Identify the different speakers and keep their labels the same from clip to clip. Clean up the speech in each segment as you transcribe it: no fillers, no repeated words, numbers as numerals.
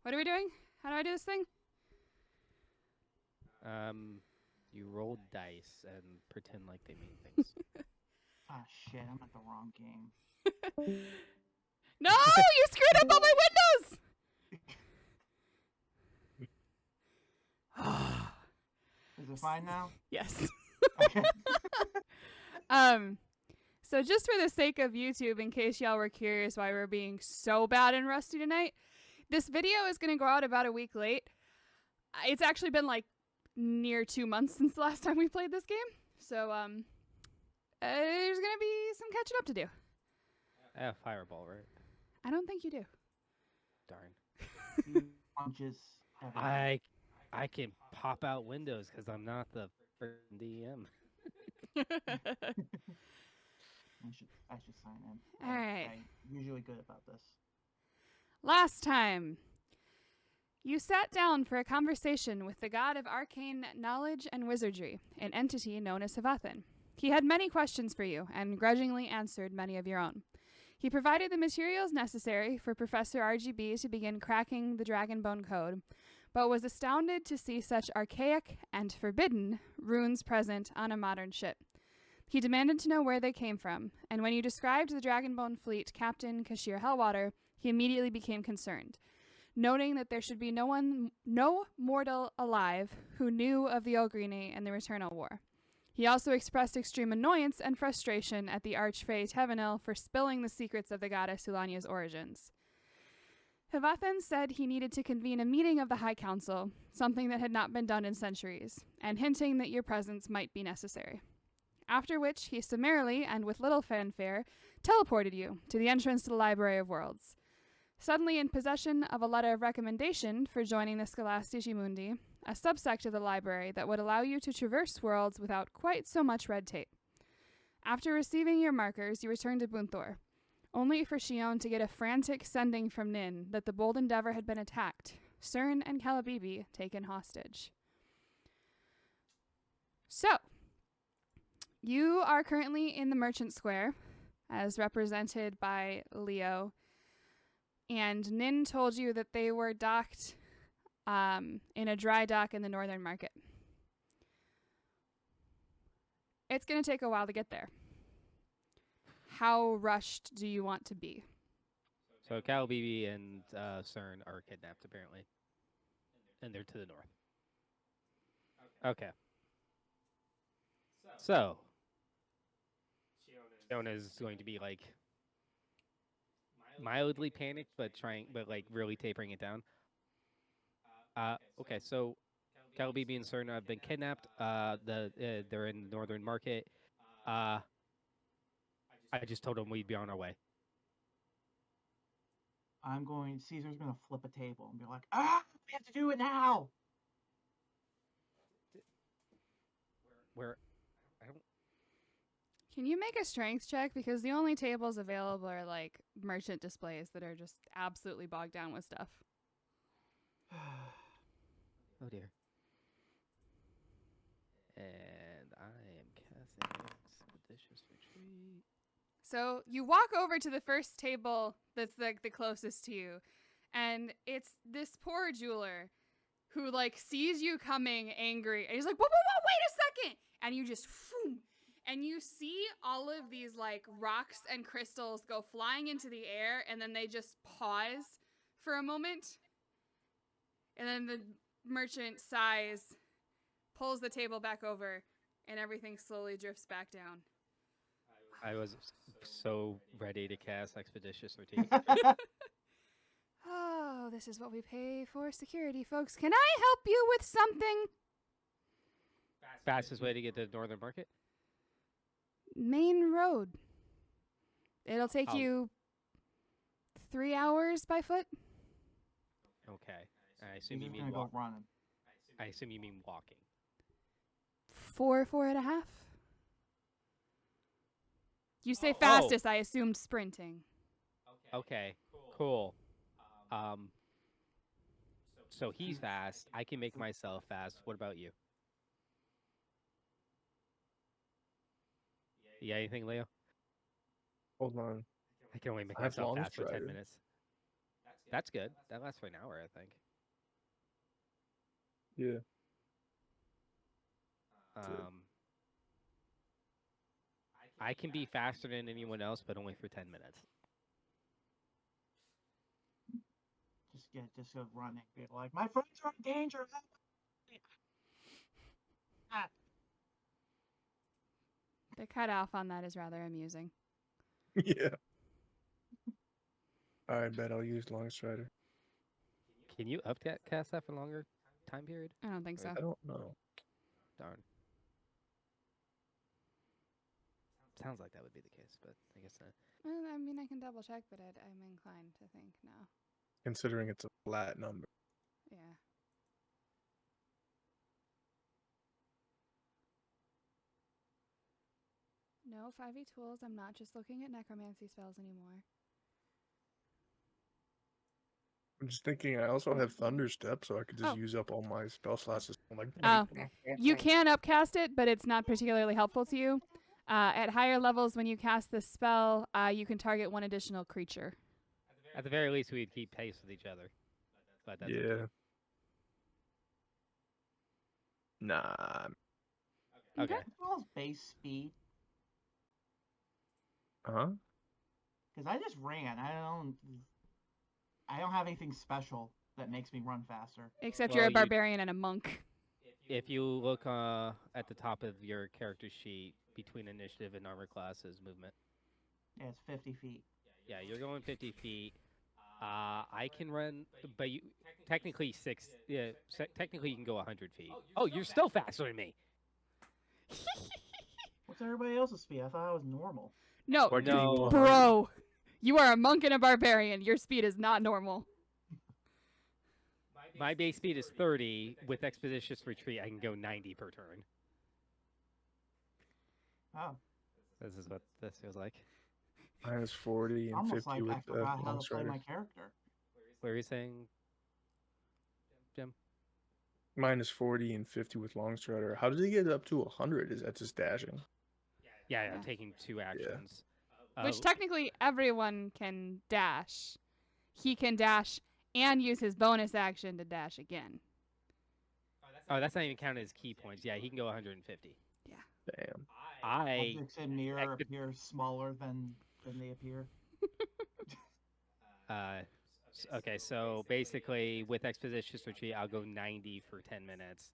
Speaker 1: What are we doing? How do I do this thing?
Speaker 2: You roll dice and pretend like they mean things.
Speaker 3: Ah, shit, I'm at the wrong game.
Speaker 1: No, you screwed up all my windows.
Speaker 3: Is it fine now?
Speaker 1: Yes.
Speaker 3: Okay.
Speaker 1: So just for the sake of YouTube, in case y'all were curious why we're being so bad and rusty tonight, this video is going to go out about a week late. It's actually been like near 2 months since the last time we played this game. So there's going to be some catching up to do.
Speaker 2: I have Fireball, right?
Speaker 1: I don't think you do.
Speaker 2: Darn.
Speaker 3: Punches. everywhere.
Speaker 2: I can pop out windows because I'm not the freaking DM.
Speaker 3: I should sign in.
Speaker 1: All right.
Speaker 3: I'm usually good about this.
Speaker 1: Last time, you sat down for a conversation with the god of arcane knowledge and wizardry, an entity known as Hivathan. He had many questions for you, and grudgingly answered many of your own. He provided the materials necessary for Professor RGB to begin cracking the Dragonbone Code, but was astounded to see such archaic and forbidden runes present on a modern ship. He demanded to know where they came from, and when you described the Dragonbone fleet Captain Caeser Hellwater, he immediately became concerned, noting that there should be no mortal alive who knew of the Ogrini and the Returnal War. He also expressed extreme annoyance and frustration at the Archfey Tevenil for spilling the secrets of the goddess Ulania's origins. Hivathan said he needed to convene a meeting of the High Council, something that had not been done in centuries, and hinting that your presence might be necessary. After which, he summarily, and with little fanfare, teleported you to the entrance to the Library of Worlds. Suddenly in possession of a letter of recommendation for joining the Scholastici Mundi, a subsect of the library that would allow you to traverse worlds without quite so much red tape. After receiving your markers, you returned to Bunthor, only for Xion to get a frantic sending from Nin that the bold Endeavor had been attacked, Cern and Calabibi taken hostage. So, you are currently in the Merchant Square, as represented by Leo, and Nin told you that they were docked in a dry dock in the Northern Market. It's going to take a while to get there. How rushed do you want to be?
Speaker 2: So Calabibi and Cern are kidnapped, apparently. And they're to the north. Okay. So, Fiona is going to be like mildly panicked, but like really tapering it down. Okay, so Calabibi and Cern have been kidnapped. They're in the Northern Market. I just told them we'd be on our way.
Speaker 3: Caesar's gonna flip a table and be like, "Ah, we have to do it now!"
Speaker 2: Where? I don't.
Speaker 1: Can you make a strength check? Because the only tables available are like merchant displays that are just absolutely bogged down with stuff.
Speaker 2: Oh dear. And I am casting Expeditious Retreat.
Speaker 1: So you walk over to the first table that's like the closest to you, and it's this poor jeweler who like sees you coming angry, and he's like, whoa, wait a second! And you just, phoom, and you see all of these like rocks and crystals go flying into the air, and then they just pause for a moment, and then the merchant sighs, pulls the table back over, and everything slowly drifts back down.
Speaker 2: I was so ready to cast Expeditious Retreat.
Speaker 1: Oh, this is what we pay for security, folks. Can I help you with something?
Speaker 2: Fastest way to get to the Northern Market?
Speaker 1: Main road. It'll take
Speaker 2: Oh.
Speaker 1: you 3 hours by foot.
Speaker 2: Okay. I assume you
Speaker 3: Caesar's
Speaker 2: mean
Speaker 3: gonna go
Speaker 2: walk.
Speaker 3: running.
Speaker 2: I assume you mean walking.
Speaker 1: 4.5. You say
Speaker 2: Oh.
Speaker 1: fastest, I assumed sprinting.
Speaker 2: Okay. Cool. So he's fast. I can make myself fast. What about you? Yeah, anything, Leo?
Speaker 4: Hold on.
Speaker 2: I can only make
Speaker 4: I have
Speaker 2: myself
Speaker 4: long
Speaker 2: fast for 10
Speaker 4: strider.
Speaker 2: minutes. That's good. That lasts for an hour, I think.
Speaker 4: Yeah.
Speaker 2: I can be faster than anyone else, but only for 10 minutes.
Speaker 3: Just go running. Be like, my friends are in danger. Help me." Ah.
Speaker 1: The cutoff on that is rather amusing.
Speaker 4: Yeah. I bet I'll use Long Strider.
Speaker 2: Can you upcast that for a longer time period?
Speaker 1: I don't think so.
Speaker 4: I don't know.
Speaker 2: Darn. Sounds like that would be the case, but I guess not.
Speaker 1: Well, I mean, I can double check, but I'm inclined to think no.
Speaker 4: Considering it's a flat number.
Speaker 1: Yeah. No 5e tools. I'm not just looking at necromancy spells anymore.
Speaker 4: I'm just thinking I also have Thunder Step, so I could just
Speaker 1: Oh.
Speaker 4: use up all my spell slots. Like,
Speaker 1: You can upcast it, but it's not particularly helpful to you. At higher levels, when you cast this spell, you can target one additional creature.
Speaker 2: At the very least, we'd keep pace with each other. But that's
Speaker 4: yeah. Nah.
Speaker 2: Okay.
Speaker 3: As well as base speed.
Speaker 4: Huh?
Speaker 3: Because I just ran. I don't have anything special that makes me run faster.
Speaker 1: Except
Speaker 2: Well,
Speaker 1: you're a
Speaker 2: you-
Speaker 1: barbarian and a monk.
Speaker 2: If you look at the top of your character sheet, between initiative and armor classes, movement.
Speaker 3: Yeah, it's 50 feet.
Speaker 2: Yeah, you're going 50 feet. I can run, but you technically technically you can go 100 feet. Oh, you're still faster than me.
Speaker 3: What's everybody else's speed? I thought I was normal.
Speaker 1: No,
Speaker 4: Why can't you go
Speaker 2: No.
Speaker 4: 100?
Speaker 1: bro. You are a monk and a barbarian. Your speed is not normal.
Speaker 2: My base speed is 30. With Expeditious Retreat, I can go 90 per turn.
Speaker 3: Oh,
Speaker 2: This is what this feels like.
Speaker 4: Minus 40 and
Speaker 3: almost
Speaker 4: 50
Speaker 3: like I
Speaker 4: with
Speaker 3: forgot how
Speaker 4: Long
Speaker 3: to play
Speaker 4: Strider.
Speaker 3: my character.
Speaker 2: What are you saying, Jim?
Speaker 4: Minus 40 and 50 with Long Strider. How does he get up to 100? Is that just dashing?
Speaker 2: Yeah,
Speaker 1: Yeah.
Speaker 2: I'm taking 2 actions.
Speaker 1: Which technically everyone can dash. He can dash and use his bonus action to dash again.
Speaker 2: Oh, that's not even counted as key points. Yeah, he can go 150.
Speaker 4: Damn.
Speaker 3: Objects in mirror
Speaker 2: Exped-
Speaker 3: appear smaller than they appear.
Speaker 2: Okay, so basically with Expeditious Retreat, I'll go 90 for 10 minutes.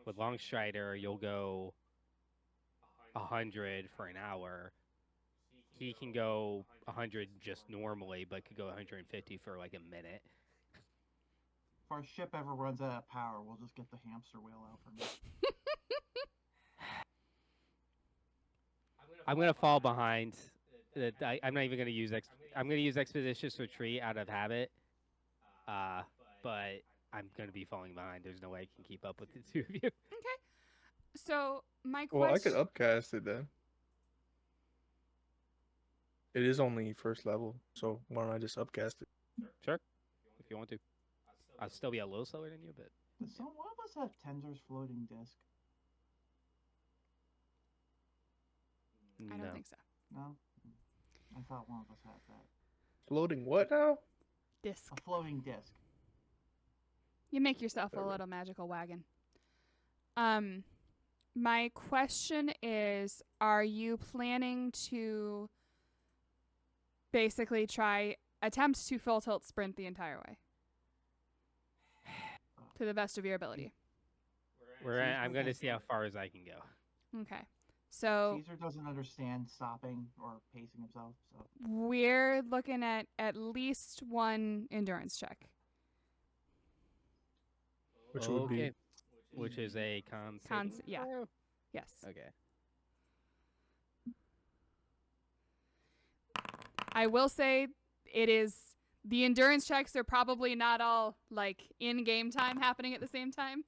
Speaker 2: With Long Strider, you'll go 100 for an hour. He can go 100 just normally, but could go 150 for like a minute.
Speaker 3: If our ship ever runs out of power, we'll just get the hamster wheel out for me.
Speaker 2: I'm gonna fall behind. I'm not even gonna use I'm gonna use Expeditious Retreat out of habit. But I'm gonna be falling behind. There's no way I can keep up with the two of you.
Speaker 1: So my
Speaker 4: Well, I
Speaker 1: question.
Speaker 4: could upcast it then. It is only first level, so why don't I just upcast it?
Speaker 2: Sure, if you want to. I'll still be a little slower than you, but
Speaker 3: Does one of us have Tensor's floating disc?
Speaker 1: I
Speaker 2: no.
Speaker 1: don't think so.
Speaker 3: No? I thought one of us had that.
Speaker 4: Floating what now?
Speaker 1: Disc.
Speaker 3: A floating disc.
Speaker 1: You make yourself a little magical wagon. My question is, are you planning to basically attempt to full tilt sprint the entire way? To the best of your ability.
Speaker 2: I'm going to see how far as I can go.
Speaker 1: Okay. So
Speaker 3: Caesar doesn't understand stopping or pacing himself, so
Speaker 1: we're looking at least one endurance check.
Speaker 4: Which would be
Speaker 2: Which is a con saving
Speaker 1: yeah.
Speaker 2: throw?
Speaker 1: Yes.
Speaker 2: Okay.
Speaker 1: I will say the endurance checks are probably not all like in game time happening at the same time.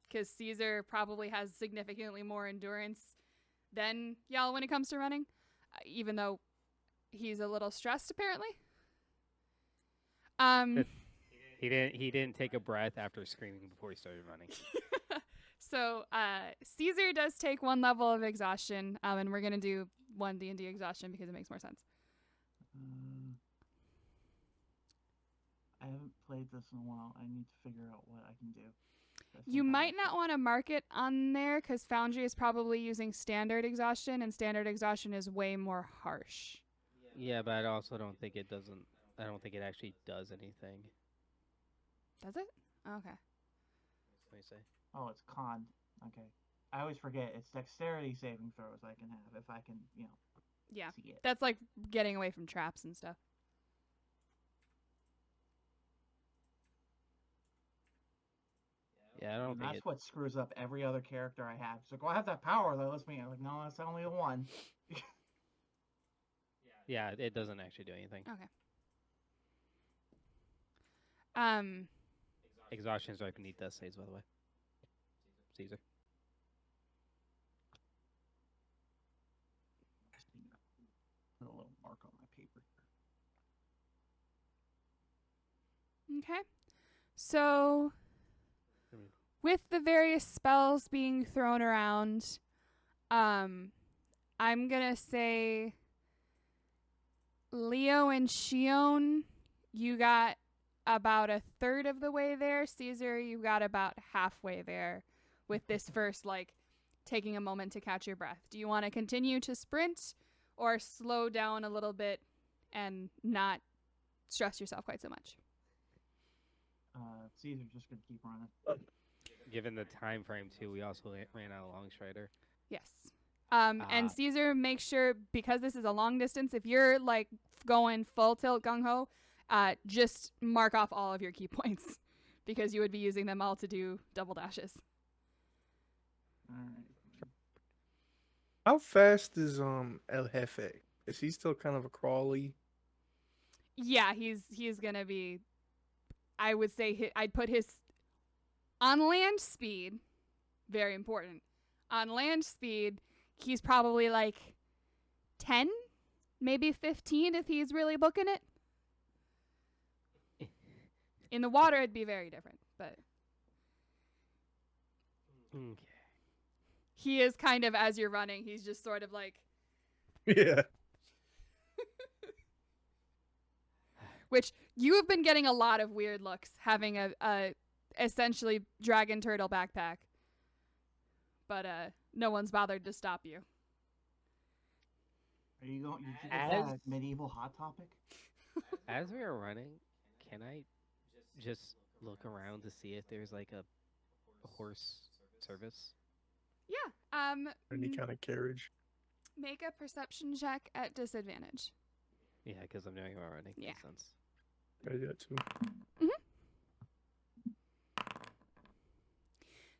Speaker 1: Because Caesar probably has significantly more endurance than y'all when it comes to running, even though he's a little stressed apparently.
Speaker 2: He didn't take a breath after screaming before he started running.
Speaker 1: So Caesar does take 1 level of exhaustion, and we're gonna do 1 D&D exhaustion because it makes more sense.
Speaker 3: I haven't played this in a while. I need to figure out what I can do.
Speaker 1: You might not want to mark it on there because Foundry is probably using standard exhaustion, and standard exhaustion is way more harsh.
Speaker 2: Yeah, but I also don't think it doesn't. I don't think it actually does anything.
Speaker 1: Does it? Okay.
Speaker 2: Let me say.
Speaker 3: Oh, it's con. Okay. I always forget it's dexterity saving throws I can have if I can,
Speaker 1: Yeah.
Speaker 3: see it.
Speaker 1: That's like getting away from traps and stuff.
Speaker 2: Yeah, I don't
Speaker 3: And
Speaker 2: think
Speaker 3: that's what screws up every other character I have. It's like, well, I have that power that lets me. I'm like, no, that's only the one.
Speaker 2: Yeah, it doesn't actually do anything.
Speaker 1: Okay.
Speaker 2: Exhaustion is right beneath death saves, by the way. Caesar.
Speaker 3: Put a little mark on my paper.
Speaker 1: Okay. So, with the various spells being thrown around, I'm gonna say Leo and Xion, you got about a third of the way there. Caesar, you got about halfway there with this first, taking a moment to catch your breath. Do you want to continue to sprint or slow down a little bit and not stress yourself quite so much?
Speaker 3: Caesar's just gonna keep running.
Speaker 2: Given the time frame too, we also ran out of long strider.
Speaker 1: Yes. And Caesar, make sure, because this is a long distance, if you're going full tilt gung ho, just mark off all of your key points because you would be using them all to do double dashes.
Speaker 3: All right.
Speaker 4: How fast is El Jefe? Is he still kind of a crawly?
Speaker 1: Yeah, he's gonna be. I would say I'd put his on land speed. Very important. On land speed, he's probably 10, maybe 15 if he's really booking it. In the water, it'd be very different, but
Speaker 2: Okay.
Speaker 1: he is kind of, as you're running, he's just sort of
Speaker 4: Yeah.
Speaker 1: which you have been getting a lot of weird looks having a essentially dragon turtle backpack, but no one's bothered to stop you.
Speaker 3: Are you going? You get that medieval hot topic?
Speaker 2: As we are running, can I just look around to see if there's a horse service?
Speaker 1: Yeah.
Speaker 4: Any kind of carriage?
Speaker 1: Make a perception check at disadvantage.
Speaker 2: Yeah, because I'm doing it while running.
Speaker 1: Yeah.
Speaker 2: Makes sense.
Speaker 4: I do that too.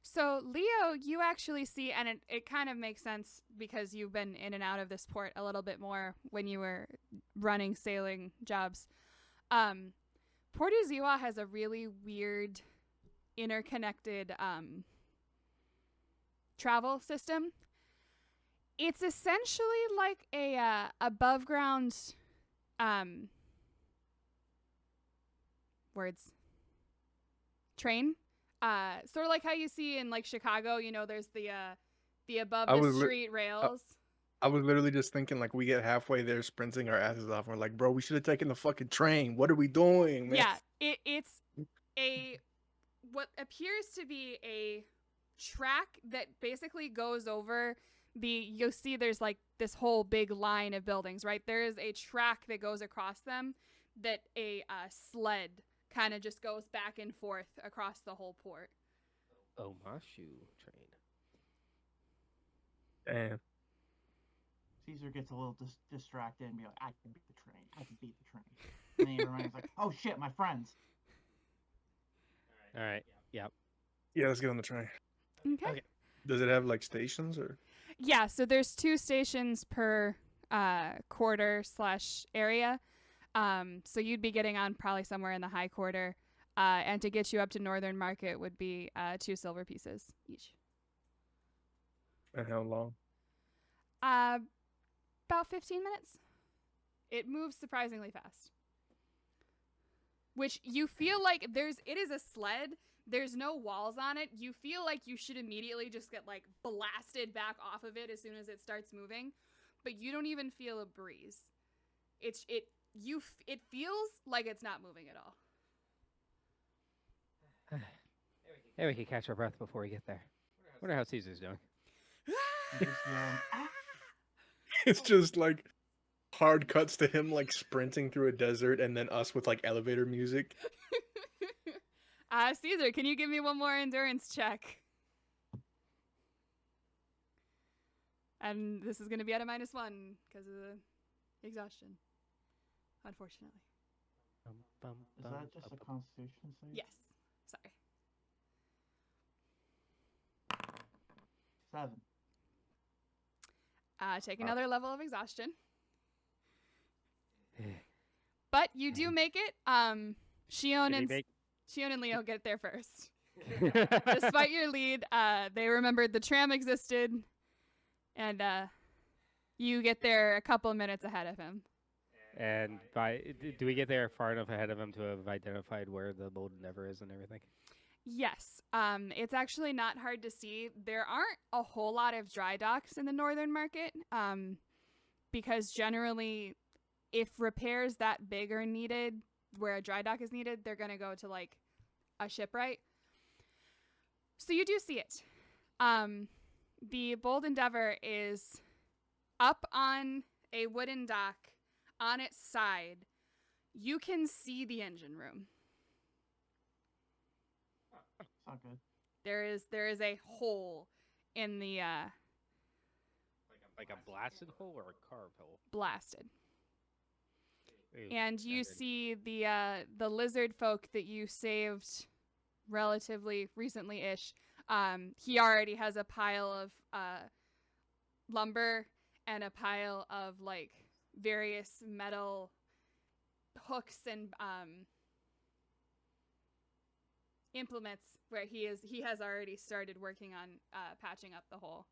Speaker 1: So, Leo, you actually see, and it kind of makes sense because you've been in and out of this port a little bit more when you were running sailing jobs. Port Uziwa has a really weird, interconnected travel system. It's essentially like a above ground train. Sort of like how you see in Chicago, there's the above the street rails.
Speaker 4: I was literally just thinking we get halfway there sprinting our asses off. And we're like, bro, we should have taken the fucking train. What are we doing, man?
Speaker 1: Yeah, it's what appears to be a track that basically goes over you'll see there's this whole big line of buildings, right? There is a track that goes across them that a sled kind of just goes back and forth across the whole port.
Speaker 2: Omashu train.
Speaker 4: Damn.
Speaker 3: Caesar gets a little distracted and be like, I can beat the train. I can beat the train. And then he reminds like, oh shit, my friends.
Speaker 2: All right. Yep.
Speaker 4: Yeah, let's get on the train.
Speaker 1: Okay.
Speaker 4: Does it have stations or?
Speaker 1: Yeah, so there's 2 stations per quarter/area. So you'd be getting on probably somewhere in the high quarter. And to get you up to Northern Market would be 2 silver pieces each.
Speaker 4: And how long?
Speaker 1: About 15 minutes. It moves surprisingly fast. Which you feel like it is a sled. There's no walls on it. You feel like you should immediately just get blasted back off of it as soon as it starts moving, but you don't even feel a breeze. It feels like it's not moving at all.
Speaker 2: Yeah, we can catch our breath before we get there. Wonder how Caesar's doing.
Speaker 3: You just hear him, "Ah!"
Speaker 4: It's just like hard cuts to him like sprinting through a desert, and then us with like elevator music.
Speaker 1: Caesar, can you give me one more endurance check? And this is going to be at a -1 because of the exhaustion, unfortunately.
Speaker 3: Is that just a Constitution save?
Speaker 1: Yes. Sorry.
Speaker 3: 7.
Speaker 1: Take another level of exhaustion. But you do make it. Xion and Leo get there first. Despite your lead, they remembered the tram existed, and you get there a couple of minutes ahead of him.
Speaker 2: And do we get there far enough ahead of him to have identified where the Molten Never is and everything?
Speaker 1: Yes. It's actually not hard to see. There aren't a whole lot of dry docks in the northern market, because generally, if repairs that big are needed, where a dry dock is needed, they're going to go to like a shipwright. So you do see it. The Bold Endeavor is up on a wooden dock on its side. You can see the engine room.
Speaker 3: It's not good.
Speaker 1: There is a hole in the
Speaker 2: Like a blasted hole or a carved hole?
Speaker 1: blasted.
Speaker 2: Ooh,
Speaker 1: And you
Speaker 2: not good.
Speaker 1: see the lizard folk that you saved relatively recently-ish. He already has a pile of lumber and a pile of like various metal hooks and implements where he has already started working on patching up the hole.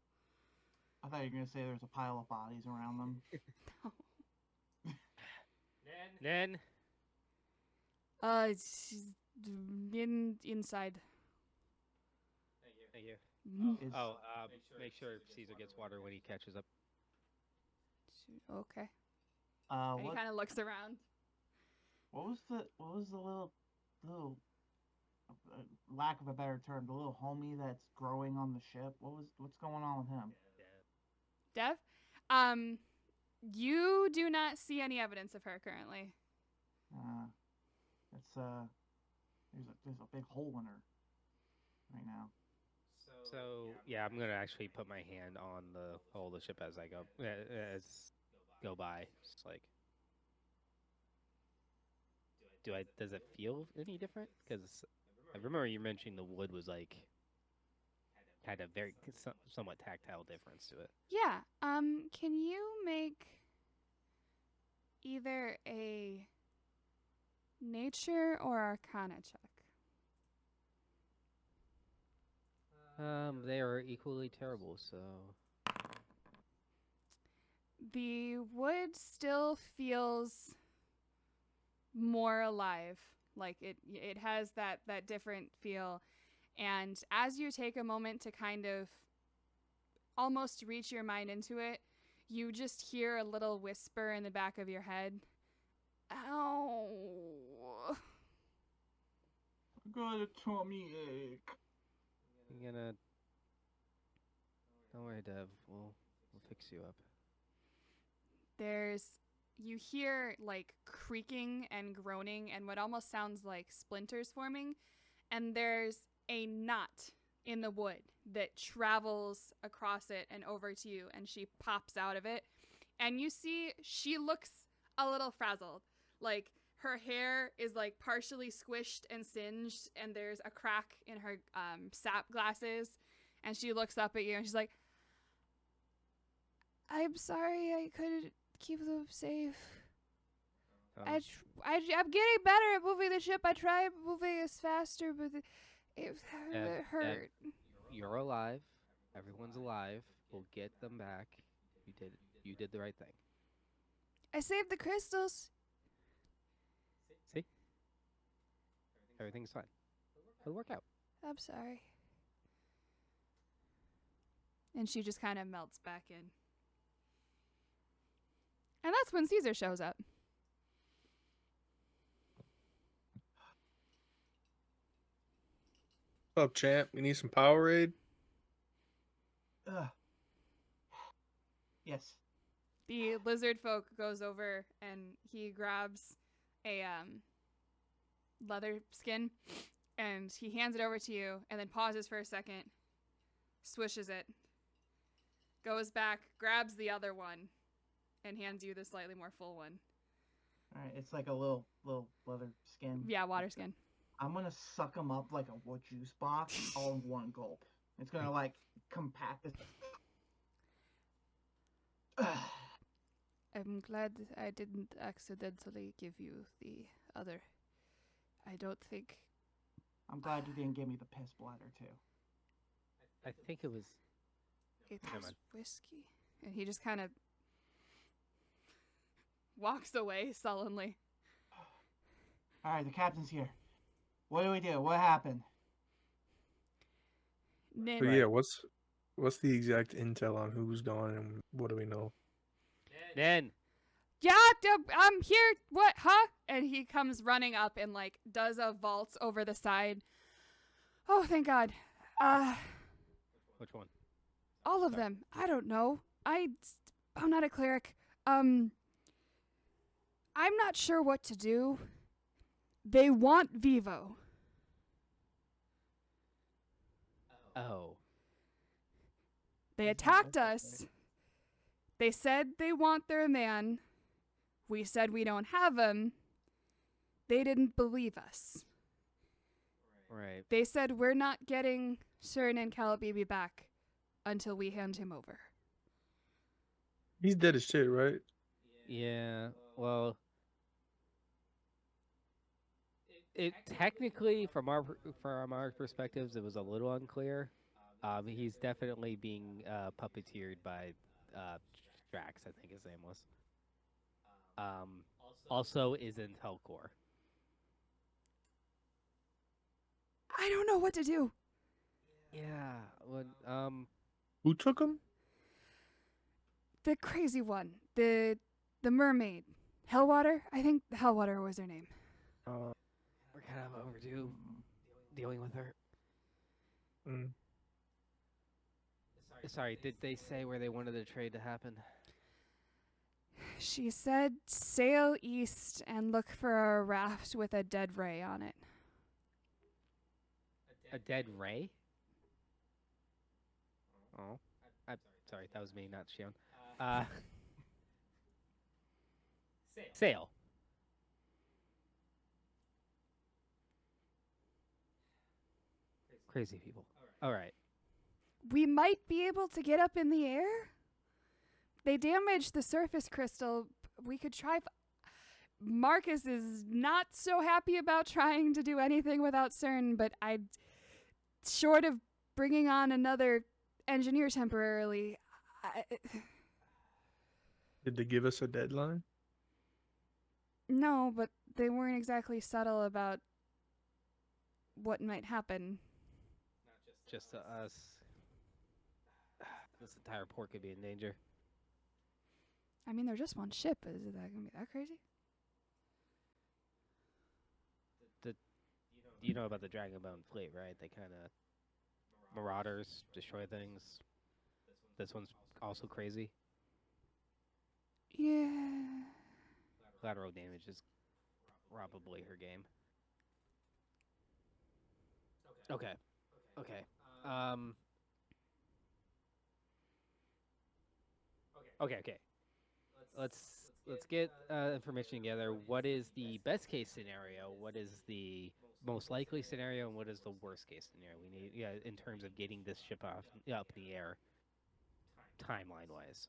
Speaker 3: I thought you were going to say there's a pile of bodies around them.
Speaker 2: Then
Speaker 1: She's inside.
Speaker 2: thank you.
Speaker 1: Mhm.
Speaker 3: Is-
Speaker 2: Make sure Caesar gets water when he catches up.
Speaker 1: Okay. And he
Speaker 3: What
Speaker 1: kind of looks around.
Speaker 3: was the little lack of a better term, the little homie that's growing on the ship? What's going on with him?
Speaker 1: Dev, you do not see any evidence of her currently.
Speaker 3: It's there's a big hole in her right now.
Speaker 2: So yeah, I'm gonna actually put my hand on the hull of the ship as I go by. Just like, does it feel any different? Because I remember you mentioning the wood was like had a very somewhat tactile difference to it.
Speaker 1: Yeah. Can you make either a nature or arcana check?
Speaker 2: They are equally terrible. So
Speaker 1: The wood still feels more alive. Like it has that different feel. And as you take a moment to kind of almost reach your mind into it, you just hear a little whisper in the back of your head. Ow.
Speaker 3: I got a tummy ache.
Speaker 2: I'm gonna. Don't worry, Dev. We'll fix you up.
Speaker 1: You hear like creaking and groaning and what almost sounds like splinters forming, and there's a knot in the wood that travels across it and over to you, and she pops out of it, and you see she looks a little frazzled. Like her hair is like partially squished and singed, and there's a crack in her sap glasses, and she looks up at you and she's like, I'm sorry I couldn't keep them safe. I'm getting better at moving the ship. I tried moving us faster, but it hurt.
Speaker 2: You're alive. Everyone's alive. We'll get them back. You did the right thing.
Speaker 1: I saved the crystals.
Speaker 2: See? Everything's fine. It'll work out.
Speaker 1: I'm sorry. And she just kind of melts back in. And that's when Caesar shows up.
Speaker 4: What's up, champ? You need some Powerade?
Speaker 3: Ugh. Yes.
Speaker 1: The lizard folk goes over and he grabs a leather skin and he hands it over to you and then pauses for a second, swishes it, goes back, grabs the other one, and hands you the slightly more full one.
Speaker 3: All right, it's like a little leather skin.
Speaker 1: Yeah, water skin.
Speaker 3: I'm gonna suck them up like a what juice box, all in one gulp. It's gonna like compact this.
Speaker 1: I'm glad I didn't accidentally give you the other. I don't think.
Speaker 3: I'm glad you didn't give me the piss bladder too.
Speaker 2: I think it was.
Speaker 1: It
Speaker 2: Never
Speaker 1: was
Speaker 2: mind.
Speaker 1: whiskey. And he just kind of walks away sullenly.
Speaker 3: All right, the captain's here. What do we do? What happened?
Speaker 1: Nin,
Speaker 4: But
Speaker 2: Right.
Speaker 4: yeah, what's the exact intel on who's gone and what do we know?
Speaker 2: Then
Speaker 1: yeah, I'm here. What? Huh? And he comes running up and like does a waltz over the side. Oh, thank God.
Speaker 2: which one?
Speaker 1: All of
Speaker 2: Sorry.
Speaker 1: them. I don't know. I'm not a cleric. I'm not sure what to do. They want Vivo.
Speaker 2: Oh.
Speaker 1: They attacked us. They said they want their man. We said we don't have him. They didn't believe us.
Speaker 2: Right.
Speaker 1: They said we're not getting Cern and Calabibi back until we hand him over.
Speaker 4: He's dead as shit, right?
Speaker 2: Yeah. Well. It technically, from our perspectives, it was a little unclear. He's definitely being puppeteered by Drax, I think his name was. Also is in Telcor.
Speaker 1: I don't know what to do.
Speaker 2: Yeah. When
Speaker 4: Who took him?
Speaker 1: The crazy one. The mermaid. Hellwater? I think Hellwater was her name.
Speaker 2: we're kind of overdue dealing with her.
Speaker 4: Mm.
Speaker 2: Sorry, did they say where they wanted the trade to happen?
Speaker 1: She said sail east and look for a raft with a dead ray on it.
Speaker 2: A dead ray? Oh, sorry, that was me, not Xion. Sail. Crazy people. All right.
Speaker 1: We might be able to get up in the air? They damaged the surface crystal. We could try. Marcus is not so happy about trying to do anything without Cern, but I'd. Short of bringing on another engineer temporarily.
Speaker 4: Did they give us a deadline?
Speaker 1: No, but they weren't exactly subtle about what might happen.
Speaker 2: Just to us. This entire port could be in danger.
Speaker 1: I mean, they're just one ship. Is that going to be that crazy?
Speaker 2: You know about the Dragonbone fleet, right? They kind of marauders, destroy things. This one's also crazy.
Speaker 1: Yeah.
Speaker 2: Collateral damage is probably her game. Okay. Okay. Let's get information together. What is the best case scenario? What is the most likely scenario, and what is the worst case scenario? We need, in terms of getting this ship up in the air, timeline wise.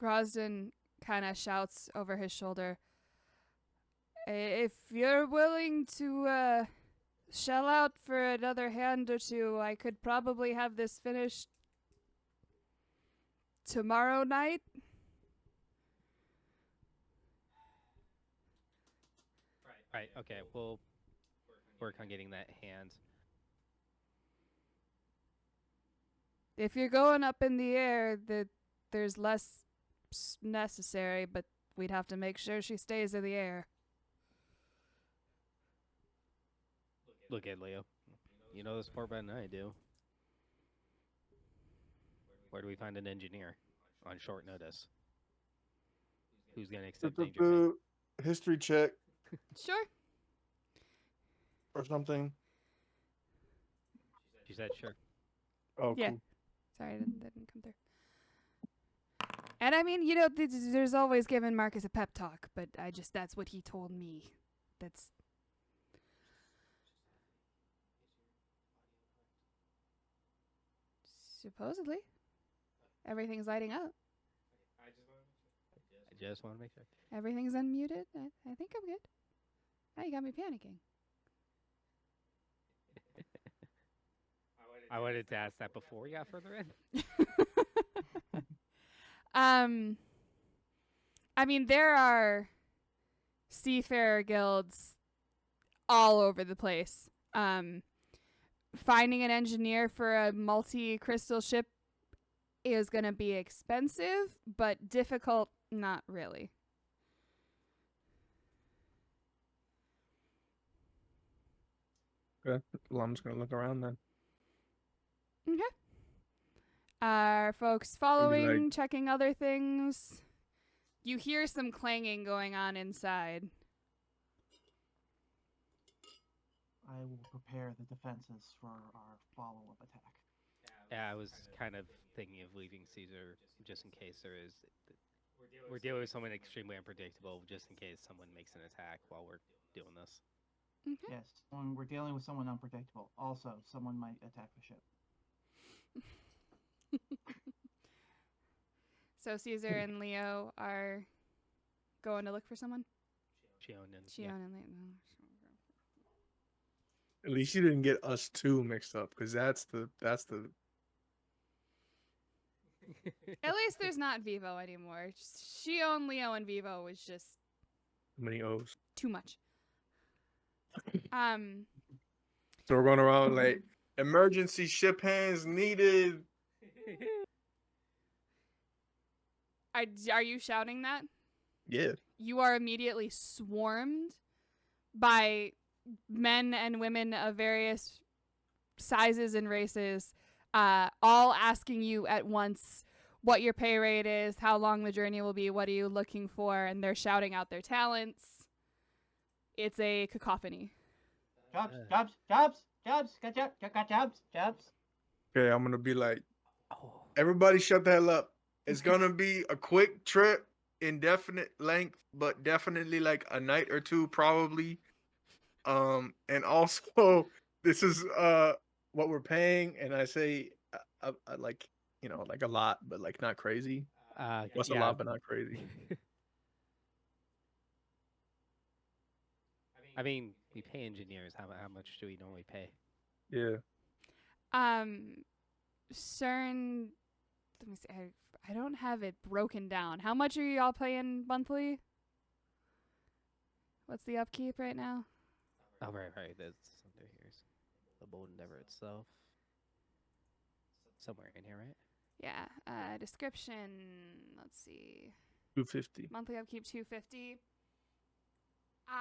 Speaker 1: Grosden kind of shouts over his shoulder. If you're willing to shell out for another hand or two, I could probably have this finished tomorrow night.
Speaker 2: Right. Okay. We'll work on getting that hand.
Speaker 1: If you're going up in the air, there's less necessary, but we'd have to make sure she stays in the air.
Speaker 2: Look at Leo. You know this part better than I do. Where do we find an engineer on short notice? Who's gonna accept danger pay?
Speaker 4: History check
Speaker 1: Sure.
Speaker 4: or something.
Speaker 2: She said sure.
Speaker 4: Oh,
Speaker 1: Yeah.
Speaker 4: cool.
Speaker 1: Sorry, that didn't come through. And I mean, there's always giving Marcus a pep talk, but that's what he told me. That's supposedly everything's lighting up.
Speaker 2: I just want to make sure.
Speaker 1: Everything's unmuted. I think I'm good. Now you got me panicking.
Speaker 2: I wanted to ask that before we got further in.
Speaker 1: I mean, there are seafarer guilds all over the place. Finding an engineer for a multi-crystal ship is going to be expensive, but difficult, not really.
Speaker 4: Okay. Well, I'm just gonna look around then.
Speaker 1: Okay. Are folks following, checking other things? You hear some clanging going on inside.
Speaker 3: I will prepare the defenses for our follow-up attack.
Speaker 2: Yeah, I was kind of thinking of leaving Caesar just in case we're dealing with someone extremely unpredictable, just in case someone makes an attack while we're doing this.
Speaker 1: Okay.
Speaker 3: Yes, when we're dealing with someone unpredictable. Also, someone might attack the ship.
Speaker 1: So Caesar and Leo are going to look for someone?
Speaker 2: Xion and
Speaker 1: Xion and Leo. No.
Speaker 4: At least you didn't get us two mixed up, because that's the
Speaker 1: At least there's not Vivo anymore. Xion, Leo, and Vivo was just
Speaker 4: many O's.
Speaker 1: too much.
Speaker 4: So we're going around like emergency ship hands needed.
Speaker 1: Are you shouting that?
Speaker 4: Yeah.
Speaker 1: You are immediately swarmed by men and women of various sizes and races, all asking you at once what your pay rate is, how long the journey will be, what are you looking for, and they're shouting out their talents. It's a cacophony.
Speaker 3: Jobs, got jobs.
Speaker 4: Okay, I'm gonna be like,
Speaker 2: Oh.
Speaker 4: everybody shut the hell up. It's gonna be a quick trip, indefinite length, but definitely like a night or two probably. And also this is what we're paying, and I say I like, like a lot, but like not crazy. What's a lot but not crazy?
Speaker 2: I mean, we pay engineers. How much do we normally pay?
Speaker 4: Yeah.
Speaker 1: CERN, let me see. I don't have it broken down. How much are you all paying monthly? What's the upkeep right now?
Speaker 2: Oh, right. That's under here. The Bold Endeavor itself. Somewhere in here, right?
Speaker 1: Yeah. Description. Let's see.
Speaker 4: 250.
Speaker 1: Monthly upkeep 250. I'm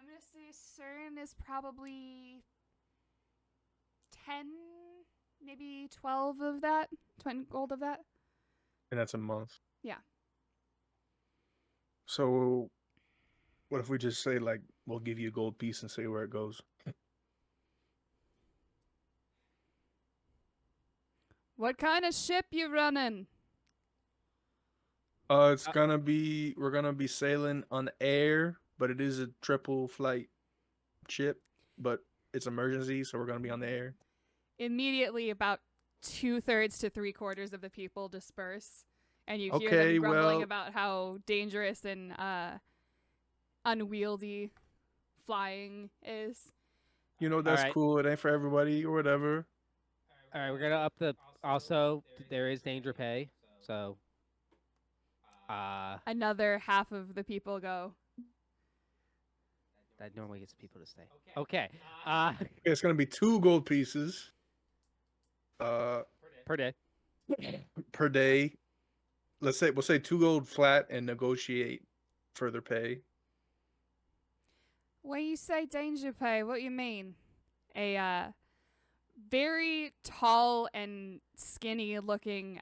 Speaker 1: gonna say CERN is probably 10, maybe 12 of that. 20 gold of that.
Speaker 4: And that's a month.
Speaker 1: Yeah.
Speaker 4: So what if we just say like we'll give you a gold piece and say where it goes?
Speaker 1: What kind of ship you running?
Speaker 4: We're gonna be sailing on air, but it is a triple flight ship, but it's emergency, so we're gonna be on the air.
Speaker 1: Immediately, about 2/3 to 3/4 of the people disperse, and you hear
Speaker 4: Okay,
Speaker 1: them grumbling
Speaker 4: well-
Speaker 1: about how dangerous and unwieldy flying is.
Speaker 4: That's
Speaker 2: Alright.
Speaker 4: cool. It ain't for everybody or whatever.
Speaker 2: All right, we're gonna up the. Also, there is danger pay, so.
Speaker 1: Another half of the people go.
Speaker 2: That normally gets people to stay. Okay.
Speaker 4: It's gonna be 2 gold pieces.
Speaker 2: Per day.
Speaker 4: Per day. We'll say 2 gold flat and negotiate further pay.
Speaker 1: When you say danger pay, what you mean? A very tall and skinny looking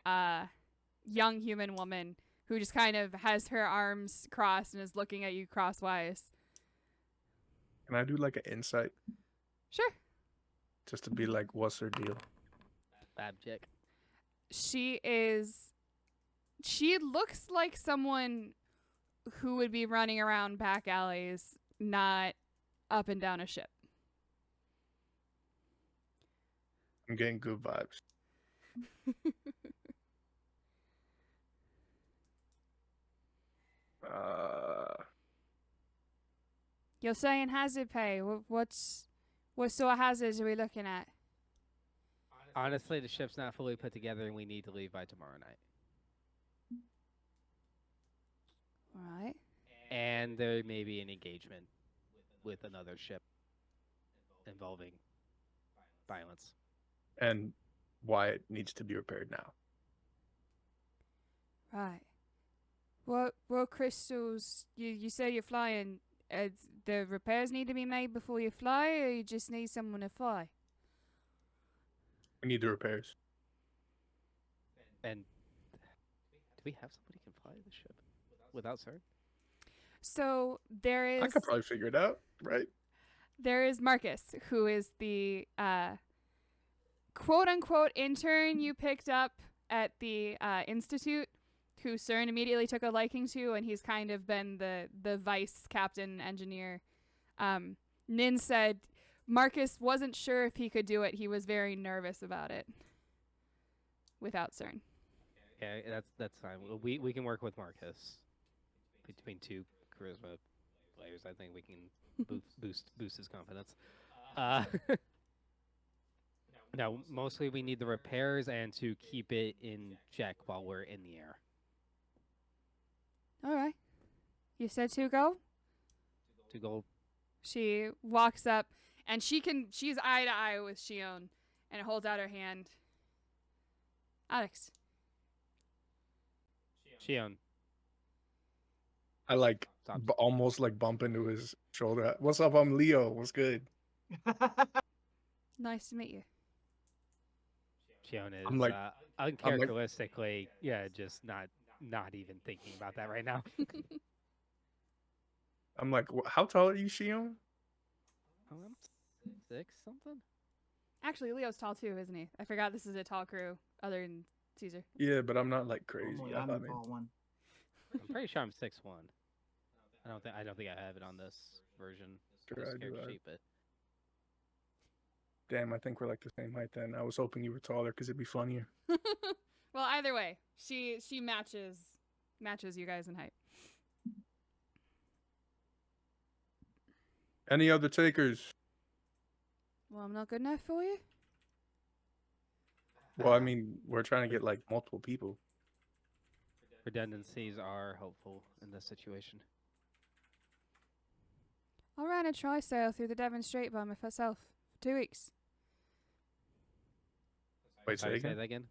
Speaker 1: young human woman who just kind of has her arms crossed and is looking at you crosswise.
Speaker 4: Can I do like an insight
Speaker 1: Sure.
Speaker 4: just to be like, what's her deal?
Speaker 2: Babchick.
Speaker 1: She looks like someone who would be running around back alleys, not up and down a ship.
Speaker 4: I'm getting good vibes.
Speaker 1: You're saying hazard pay. What sort of hazards are we looking at?
Speaker 2: Honestly, the ship's not fully put together, and we need to leave by tomorrow night.
Speaker 1: All right.
Speaker 2: And there may be an engagement with another ship involving violence.
Speaker 4: And why it needs to be repaired now.
Speaker 1: Right. What crystals? You say you're flying. The repairs need to be made before you fly, or you just need someone to fly?
Speaker 4: We need the repairs.
Speaker 2: And do we have somebody who can fly the ship without CERN?
Speaker 1: So there is.
Speaker 4: I could probably figure it out, right?
Speaker 1: There is Marcus, who is the quote unquote intern you picked up at the institute, who CERN immediately took a liking to, and he's kind of been the vice captain engineer. Nin said Marcus wasn't sure if he could do it. He was very nervous about it without CERN.
Speaker 2: Yeah, that's fine. We can work with Marcus. Between two charisma players, I think we can boost his confidence. No, mostly we need the repairs and to keep it in check while we're in the air.
Speaker 1: All right. You said 2 gold?
Speaker 2: 2 gold.
Speaker 1: She walks up, and she's eye to eye with Xion, and holds out her hand. Alex.
Speaker 2: Xion.
Speaker 4: I like
Speaker 2: Stop.
Speaker 4: almost like bump into his shoulder. What's up? I'm Leo. What's good?
Speaker 1: Nice to meet you.
Speaker 2: Xion is
Speaker 4: I'm like-
Speaker 2: uncharacteristically, just not even thinking about that right now.
Speaker 4: I'm like, how tall are you, Xion?
Speaker 2: I'm 6 something.
Speaker 1: Actually, Leo's tall too, isn't he? I forgot this is a tall crew other than Caesar.
Speaker 4: Yeah, but I'm not like crazy.
Speaker 3: Normally
Speaker 4: I
Speaker 3: I'm the
Speaker 4: mean,
Speaker 3: tall one.
Speaker 2: I'm pretty sure I'm 6'1". I don't think I have it on this version.
Speaker 4: Sure,
Speaker 2: this
Speaker 4: I do,
Speaker 2: character sheet, but
Speaker 4: damn, I think we're like the same height then. I was hoping you were taller because it'd be funnier.
Speaker 1: Well, either way, she matches you guys in height.
Speaker 4: Any other takers?
Speaker 1: Well, I'm not good enough for you.
Speaker 4: Well, I mean, we're trying to get like multiple people.
Speaker 2: redundancies are helpful in this situation.
Speaker 1: I ran a tri-sail through the Devon Strait by myself for 2 weeks.
Speaker 4: Wait, say
Speaker 2: Sorry,
Speaker 4: again?
Speaker 2: that again?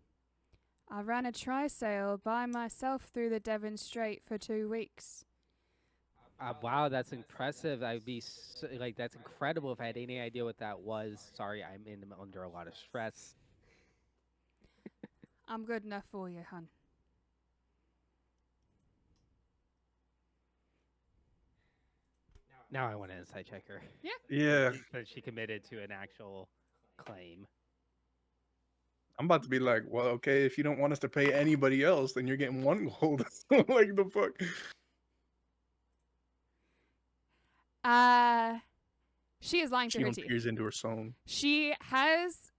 Speaker 1: I ran a tri-sail by myself through the Devon Strait for 2 weeks.
Speaker 2: Wow, that's impressive. I'd be that's incredible if I had any idea what that was. Sorry, I'm under a lot of stress.
Speaker 1: I'm good enough for you, hun.
Speaker 2: Now I want to insight check her.
Speaker 4: Yeah,
Speaker 2: But she committed to an actual claim.
Speaker 4: I'm about to be like, well, okay, if you don't want us to pay anybody else, then you're getting 1 gold. Like the fuck?
Speaker 1: She is lying
Speaker 4: She
Speaker 1: through her teeth.
Speaker 4: peers into her song.
Speaker 1: She has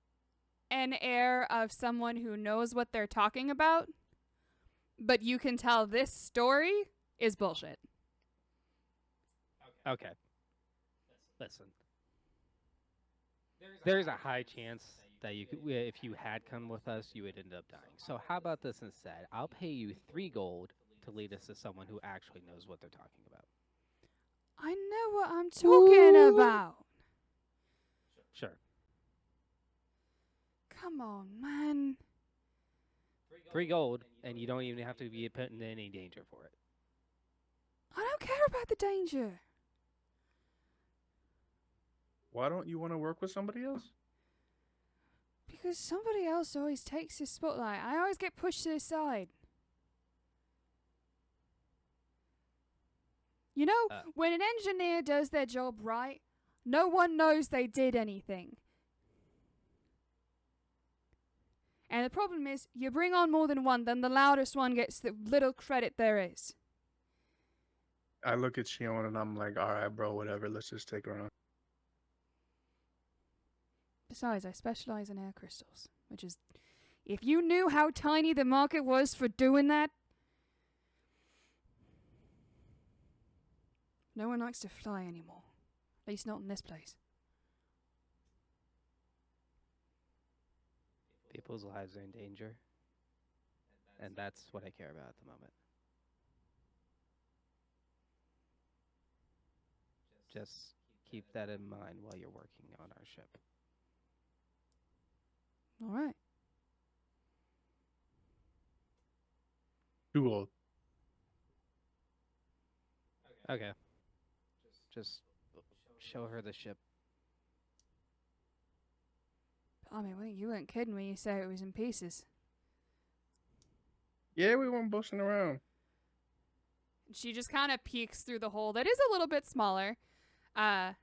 Speaker 1: an air of someone who knows what they're talking about, but you can tell this story is bullshit.
Speaker 2: Okay. Listen. There's a high chance that if you had come with us, you would end up dying. So how about this instead? I'll pay you 3 gold to lead us to someone who actually knows what they're talking about.
Speaker 1: I know what I'm talking about.
Speaker 2: Sure.
Speaker 1: Come on, man.
Speaker 2: 3 gold, and you don't even have to be put in any danger for it.
Speaker 1: I don't care about the danger.
Speaker 4: Why don't you want to work with somebody else?
Speaker 1: Because somebody else always takes the spotlight. I always get pushed to the side. You know, when an engineer does their job right, no one knows they did anything. And the problem is, you bring on more than one, then the loudest one gets the little credit there is.
Speaker 4: I look at Xion and I'm like, all right, bro, whatever. Let's just take her on.
Speaker 1: Besides, I specialize in air crystals, which is, if you knew how tiny the market was for doing that, no one likes to fly anymore. At least not in this place.
Speaker 2: People's lives are in danger. And that's what I care about at the moment. Just keep that in mind while you're working on our ship.
Speaker 1: All right.
Speaker 4: Too old.
Speaker 2: Okay. Just show her the ship.
Speaker 1: I mean, wait, you weren't kidding when you said it was in pieces.
Speaker 4: Yeah, we weren't bushing around.
Speaker 1: She just kind of peeks through the hole that is a little bit smaller. The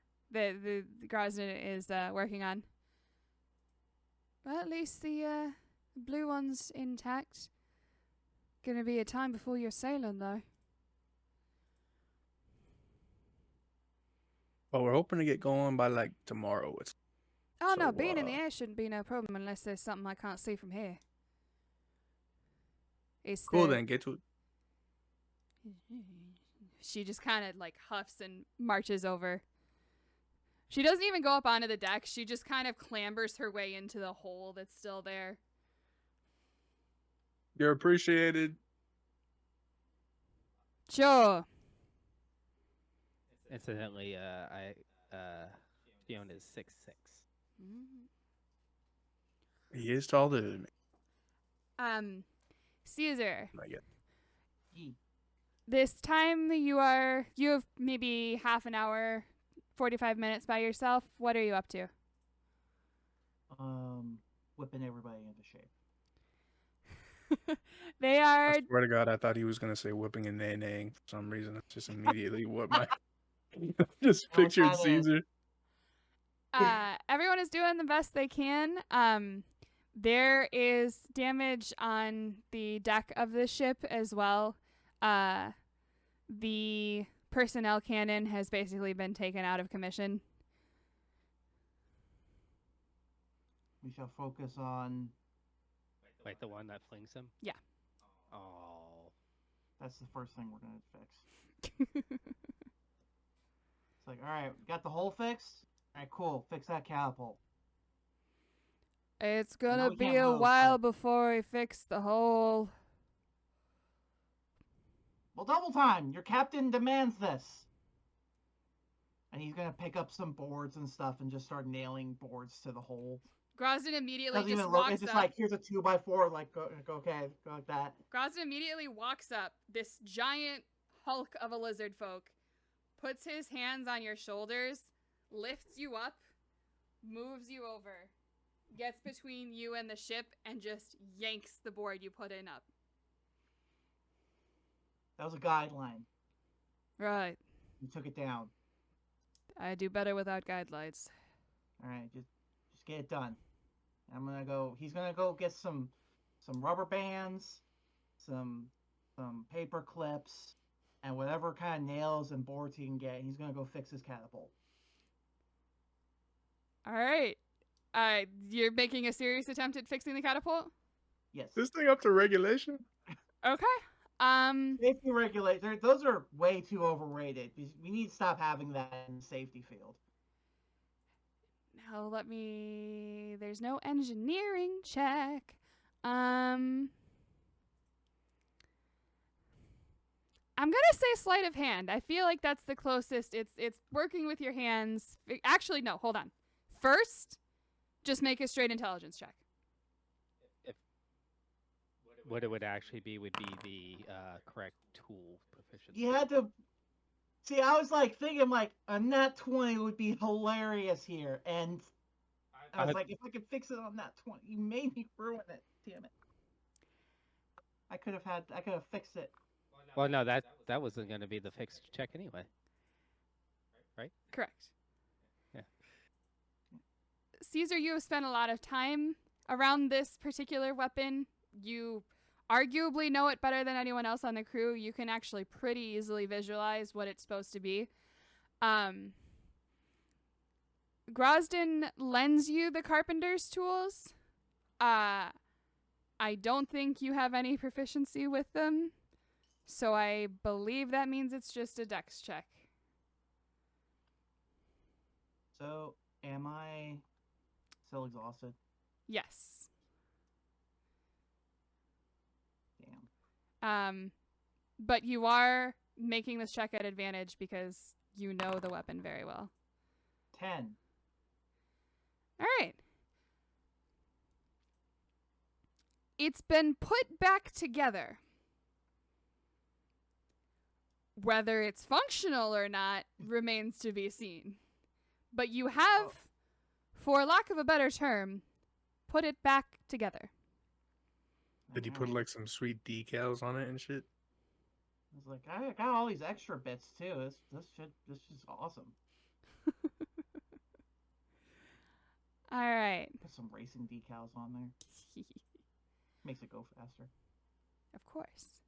Speaker 1: Grosnin is working on. But at least the blue one's intact. Gonna be a time before you're sailing, though.
Speaker 4: But we're hoping to get going by like tomorrow.
Speaker 1: Oh, no,
Speaker 4: So,
Speaker 1: being in the air shouldn't be no problem unless there's something I can't see from here. It's
Speaker 4: Cool, then get to it.
Speaker 1: She just kind of like huffs and marches over. She doesn't even go up onto the deck. She just kind of clambers her way into the hole that's still there.
Speaker 4: You're appreciated.
Speaker 1: Sure.
Speaker 2: Incidentally, Xion is 6'6".
Speaker 4: He is taller than me.
Speaker 1: Caesar.
Speaker 4: Not yet.
Speaker 1: This time you have maybe half an hour, 45 minutes by yourself. What are you up to?
Speaker 3: Whipping everybody into shape.
Speaker 1: They are.
Speaker 4: I swear to God, I thought he was gonna say whipping and naying for some reason. That's just immediately what my just pictured
Speaker 3: that is.
Speaker 4: Caesar.
Speaker 1: Everyone is doing the best they can. There is damage on the deck of the ship as well. The personnel cannon has basically been taken out of commission.
Speaker 3: We shall focus on.
Speaker 2: Like the one that flings him?
Speaker 1: Yeah.
Speaker 2: Oh.
Speaker 3: That's the first thing we're gonna fix. It's like, all right, got the hole fixed. All right, cool. Fix that catapult.
Speaker 1: It's
Speaker 3: No,
Speaker 1: gonna
Speaker 3: we
Speaker 1: be
Speaker 3: can't
Speaker 1: a
Speaker 3: move,
Speaker 1: while
Speaker 3: but-
Speaker 1: before we fix the hole.
Speaker 3: Well, double time. Your captain demands this. And he's gonna pick up some boards and stuff and just start nailing boards to the hole.
Speaker 1: Grosden immediately
Speaker 3: Doesn't
Speaker 1: just
Speaker 3: even look.
Speaker 1: walks
Speaker 3: It's just
Speaker 1: up.
Speaker 3: like, here's a 2x4. Like, go, okay, go like that.
Speaker 1: Grosden immediately walks up. This giant hulk of a lizard folk puts his hands on your shoulders, lifts you up, moves you over, gets between you and the ship, and just yanks the board you put in up.
Speaker 3: That was a guideline.
Speaker 1: Right.
Speaker 3: You took it down.
Speaker 1: I do better without guidelines.
Speaker 3: All right, just get it done. I'm gonna go. He's gonna go get some rubber bands, some paper clips, and whatever kind of nails and boards he can get. He's gonna go fix his catapult.
Speaker 1: All right. You're making a serious attempt at fixing the catapult?
Speaker 3: Yes.
Speaker 4: This thing up to regulation?
Speaker 1: Okay.
Speaker 3: Safety regulators. Those are way too overrated. We need to stop having that in the safety field.
Speaker 1: Now there's no engineering check. I'm gonna say sleight of hand. I feel like that's the closest. It's working with your hands. Actually, no, hold on. First, just make a straight intelligence check.
Speaker 2: What it would actually be would be the correct tool proficiency.
Speaker 3: You had to See, I was like thinking like a nat 20 would be hilarious here, and I was like, if I could fix it on nat 20, you made me ruin it. Damn it! I could have fixed it.
Speaker 2: Well, no, that wasn't going to be the fixed check anyway, right?
Speaker 1: Correct.
Speaker 2: Yeah.
Speaker 1: Caesar, you have spent a lot of time around this particular weapon. You arguably know it better than anyone else on the crew. You can actually pretty easily visualize what it's supposed to be. Grosden lends you the carpenter's tools. I don't think you have any proficiency with them, so I believe that means it's just a dex check.
Speaker 3: So, am I still exhausted?
Speaker 1: Yes.
Speaker 3: Damn.
Speaker 1: But you are making this check at advantage because you know the weapon very well.
Speaker 3: 10.
Speaker 1: All right. It's been put back together. Whether it's functional or not remains to be seen. But you have, for lack of a better term, put it back together.
Speaker 4: Did you put like some sweet decals on it and shit?
Speaker 3: I was like, I got all these extra bits too. This is awesome.
Speaker 1: All right.
Speaker 3: Put some racing decals on there. Makes it go faster.
Speaker 1: Of course.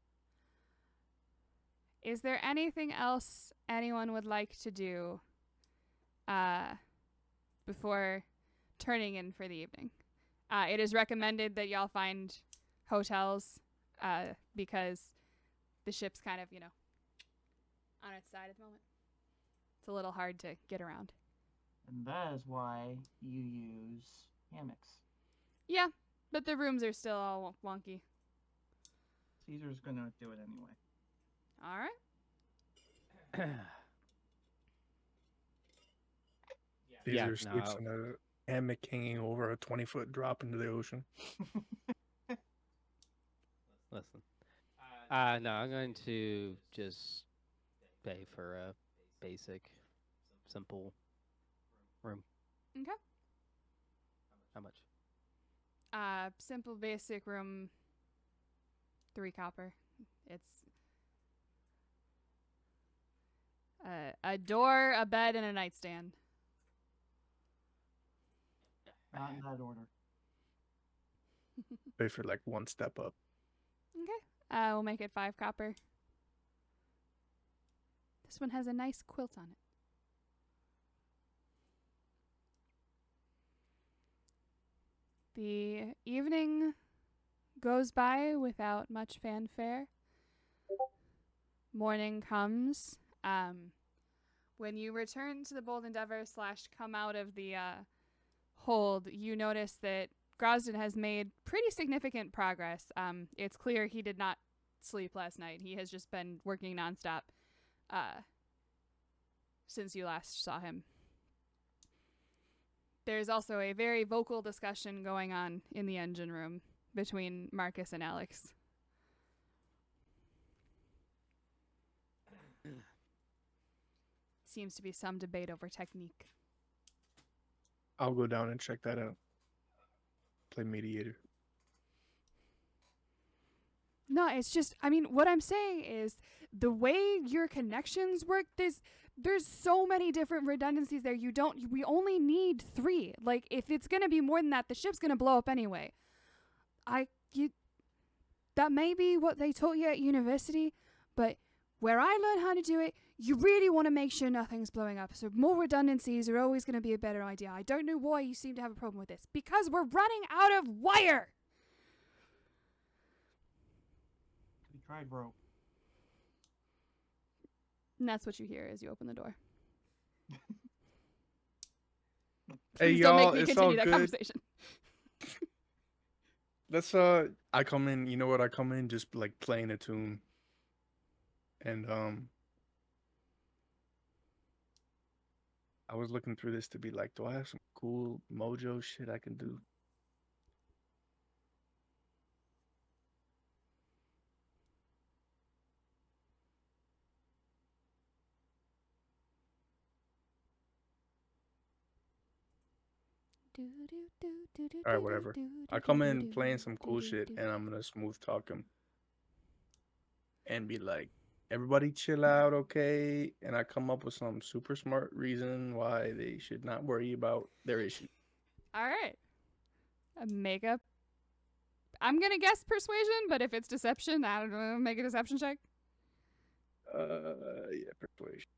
Speaker 1: Is there anything else anyone would like to do before turning in for the evening? It is recommended that y'all find hotels because the ship's kind of, on its side at the moment. It's a little hard to get around.
Speaker 3: And that is why you use hammocks.
Speaker 1: Yeah, but the rooms are still all wonky.
Speaker 3: Caesar's gonna do it anyway.
Speaker 1: All right.
Speaker 4: Caesar sleeps in a hammock hanging over a 20-foot drop into the ocean.
Speaker 2: Listen. No, I'm going to just pay for a basic, simple room.
Speaker 1: Okay.
Speaker 2: How much?
Speaker 1: Simple basic room, 3 copper. It's a door, a bed, and a nightstand.
Speaker 3: Not in that order.
Speaker 4: Pay for like one step up.
Speaker 1: Okay. We'll make it 5 copper. This one has a nice quilt on it. The evening goes by without much fanfare. Morning comes. When you return to the Bold Endeavor / come out of the hold, you notice that Grosden has made pretty significant progress. It's clear he did not sleep last night. He has just been working nonstop since you last saw him. There's also a very vocal discussion going on in the engine room between Marcus and Alex. Seems to be some debate over technique.
Speaker 4: I'll go down and check that out. Play mediator.
Speaker 1: No, it's just, what I'm saying is the way your connections work, there's so many different redundancies there. We only need 3. Like, if it's going to be more than that, the ship's going to blow up anyway. That may be what they taught you at university, but where I learned how to do it, you really want to make sure nothing's blowing up. So more redundancies are always going to be a better idea. I don't know why you seem to have a problem with this. Because we're running out of wire!
Speaker 3: We tried rope.
Speaker 1: And that's what you hear as you open the door.
Speaker 4: Hey,
Speaker 1: Please don't
Speaker 4: y'all,
Speaker 1: make me
Speaker 4: it's all
Speaker 1: continue that
Speaker 4: good.
Speaker 1: conversation.
Speaker 4: Let's I come in, you know what? I come in just like playing a tune. And I was looking through this to be like, do I have some cool mojo shit I can do? All right, whatever. I come in playing some cool shit, and I'm gonna smooth talk him and be like, "Everybody, chill out, okay?" And I come up with some super smart reason why they should not worry about their issue.
Speaker 1: All right. Makeup. I'm gonna guess persuasion, but if it's deception, I don't know. Make a deception check.
Speaker 4: Yeah, persuasion.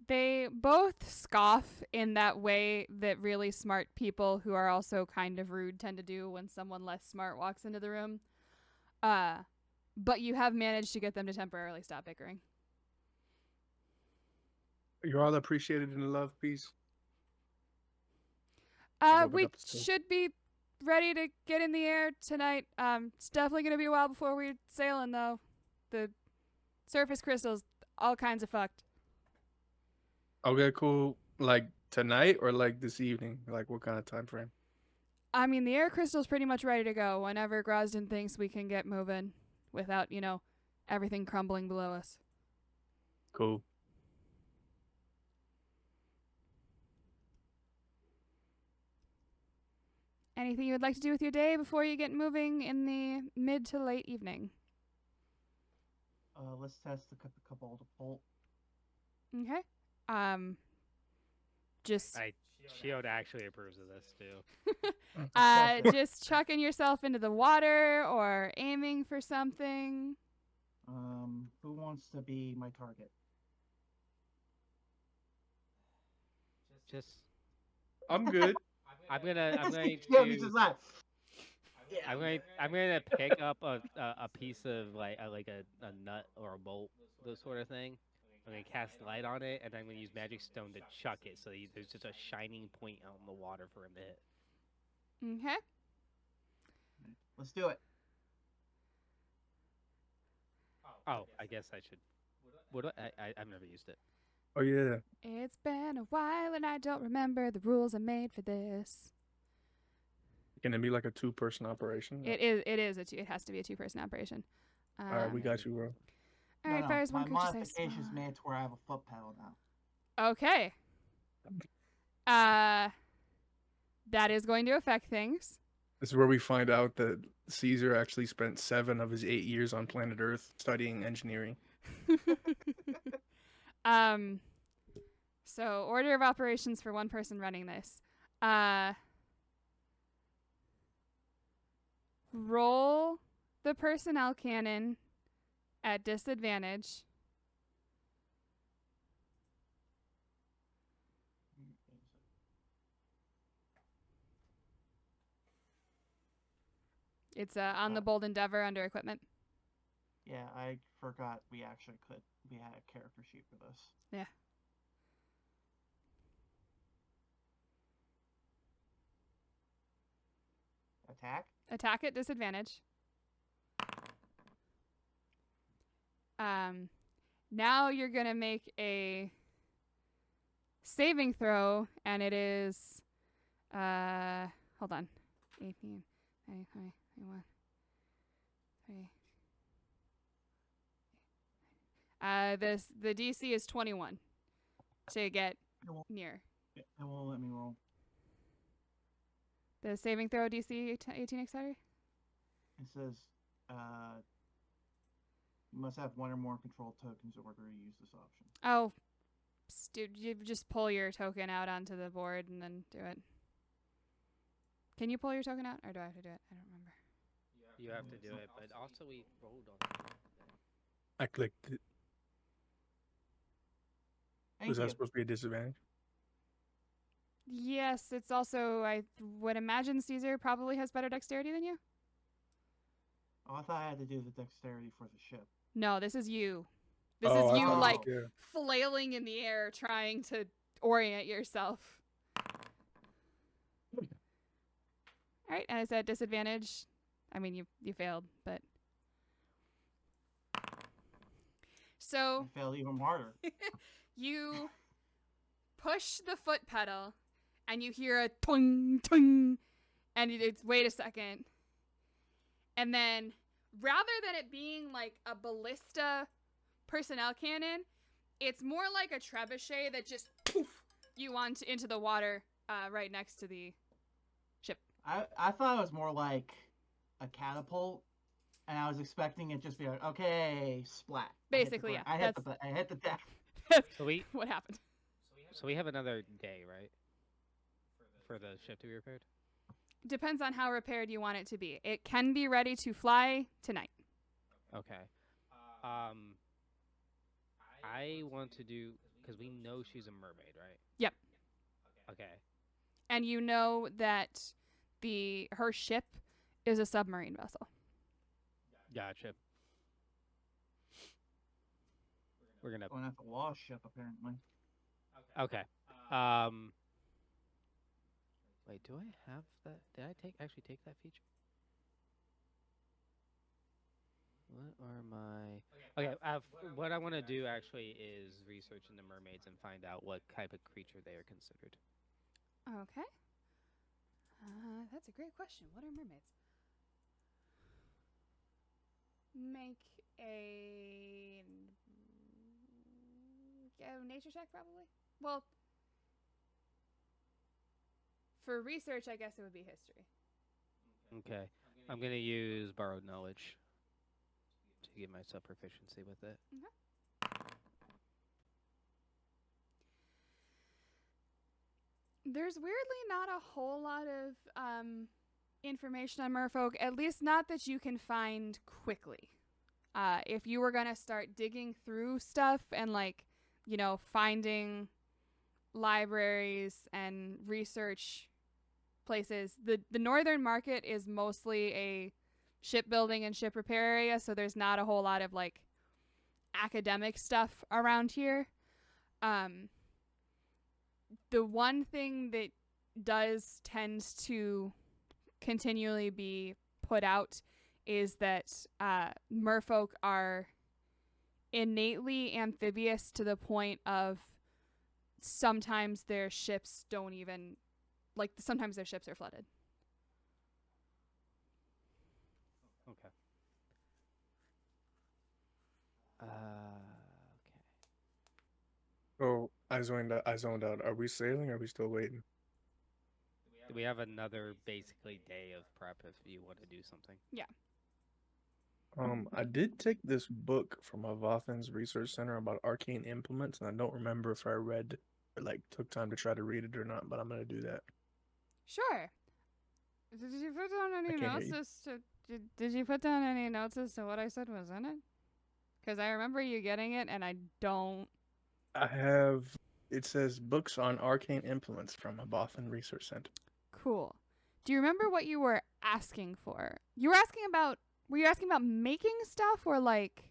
Speaker 1: They both scoff in that way that really smart people who are also kind of rude tend to do when someone less smart walks into the room. But you have managed to get them to temporarily stop bickering.
Speaker 4: You're all appreciated in the love piece. go back
Speaker 1: We
Speaker 4: up the stairs.
Speaker 1: should be ready to get in the air tonight. It's definitely gonna be a while before we're sailing, though. The surface crystals, all kinds of fucked.
Speaker 4: Okay, cool. Like tonight or like this evening? Like what kind of time frame?
Speaker 1: I mean, the air crystal's pretty much ready to go whenever Grosden thinks we can get moving without, everything crumbling below us.
Speaker 4: Cool.
Speaker 1: Anything you would like to do with your day before you get moving in the mid to late evening?
Speaker 3: Let's test a couple of the pulp.
Speaker 1: Okay. Just
Speaker 2: Shield actually approves of this too.
Speaker 1: just chucking yourself into the water or aiming for something.
Speaker 3: Who wants to be my target?
Speaker 2: Just
Speaker 4: I'm good.
Speaker 2: I'm going
Speaker 3: Yeah, we
Speaker 2: to
Speaker 3: just laugh. Yeah,
Speaker 2: I'm going to pick up a piece of like a nut or a bolt, those sort of thing. I'm going to cast light on it, and I'm going to use magic stone to chuck it so there's just a shining point out in the water for him to hit.
Speaker 1: Okay.
Speaker 3: Let's do it.
Speaker 2: Oh, I guess I should. I've never used it.
Speaker 4: Oh yeah.
Speaker 1: It's been a while and I don't remember the rules I made for this.
Speaker 4: Can it be like a 2-person operation?
Speaker 1: It is. It has to be a 2-person operation.
Speaker 4: All right, we got you, bro.
Speaker 1: All right, fires one
Speaker 3: my
Speaker 1: creature size
Speaker 3: modification's
Speaker 1: small.
Speaker 3: made to where I have a foot pedal now.
Speaker 1: Okay. That is going to affect things.
Speaker 4: This is where we find out that Caesar actually spent 7 of his 8 years on planet Earth studying engineering.
Speaker 1: So order of operations for one person running this. Roll the personnel cannon at disadvantage. It's on the Bold Endeavor under equipment.
Speaker 3: Yeah, I forgot we actually could. We had a character sheet for this.
Speaker 1: Yeah. Attack at disadvantage. Now you're gonna make a saving throw, and it is hold on. 18, 20, 21, 3. The DC is 21 to get near.
Speaker 3: It won't let me roll.
Speaker 1: The saving throw DC 18 etc.
Speaker 3: It says, you must have one or more control tokens in order to use this option.
Speaker 1: Oh, dude, you just pull your token out onto the board and then do it. Can you pull your token out, or do I have to do it? I don't remember.
Speaker 2: You have to do it, but also we rolled on it.
Speaker 4: I clicked it.
Speaker 3: Thank
Speaker 4: Was that
Speaker 3: you.
Speaker 4: supposed to be a disadvantage?
Speaker 1: Yes, it's also, I would imagine Caesar probably has better dexterity than you.
Speaker 3: Oh, I thought I had to do the dexterity for the ship.
Speaker 1: No, this is you. This
Speaker 4: Oh,
Speaker 1: is
Speaker 4: I
Speaker 1: you,
Speaker 4: thought-
Speaker 1: like,
Speaker 4: yeah.
Speaker 1: flailing in the air trying to orient yourself. All right, and I said disadvantage. I mean, you failed, but... So...
Speaker 3: I failed even harder.
Speaker 1: You push the foot pedal, and you hear a twing, twing, and it's, wait a second. And then, rather than it being like a ballista personnel cannon, it's more like a trebuchet that just poof you into the water right next to the ship.
Speaker 3: I thought it was more like a catapult, and I was expecting it just be like, okay, splat.
Speaker 1: Basically, yeah.
Speaker 3: I hit the deck.
Speaker 1: That's
Speaker 2: So we
Speaker 1: what happened.
Speaker 2: have another day, right? For the ship to be repaired.
Speaker 1: Depends on how repaired you want it to be. It can be ready to fly tonight.
Speaker 2: Okay. I want to do because we know she's a mermaid, right?
Speaker 1: Yep.
Speaker 2: Okay.
Speaker 1: And you know that her ship is a submarine vessel.
Speaker 2: Gotcha. We're gonna.
Speaker 3: Going at the lost ship, apparently.
Speaker 2: Okay. Wait, do I have that? Did I actually take that feature? What are my... Okay, what I want to do actually is research into mermaids and find out what type of creature they are considered.
Speaker 1: Okay. That's a great question. What are mermaids? Make a nature check, probably. Well, for research, I guess it would be history.
Speaker 2: Okay. I'm going to use borrowed knowledge to get myself proficiency with it.
Speaker 1: There's weirdly not a whole lot of information on merfolk, at least not that you can find quickly. If you were going to start digging through stuff and, like, you know, finding libraries and research places, the northern market is mostly a shipbuilding and ship repair area, so there's not a whole lot of, like, academic stuff around here. The one thing that does tend to continually be put out is that merfolk are innately amphibious to the point of sometimes their ships don't even, like, sometimes their ships are flooded.
Speaker 2: Okay. Okay.
Speaker 4: Oh, I zoned out. Are we sailing? Or are we still waiting?
Speaker 2: Do we have another basically day of prep if you want to do something?
Speaker 1: Yeah.
Speaker 4: I did take this book from Avathan's Research Center about arcane implements, and I don't remember if I read or like took time to try to read it or not, but I'm gonna do that.
Speaker 1: Sure. Did you put down any
Speaker 4: I can't
Speaker 1: notes
Speaker 4: hear you.
Speaker 1: as to did you put down any notes as to what I said was in it? Because I remember you getting it, and I don't.
Speaker 4: I have. It says books on arcane implements from Avathan Research Center.
Speaker 1: Cool. Do you remember what you were asking for? Were you asking about making stuff or like?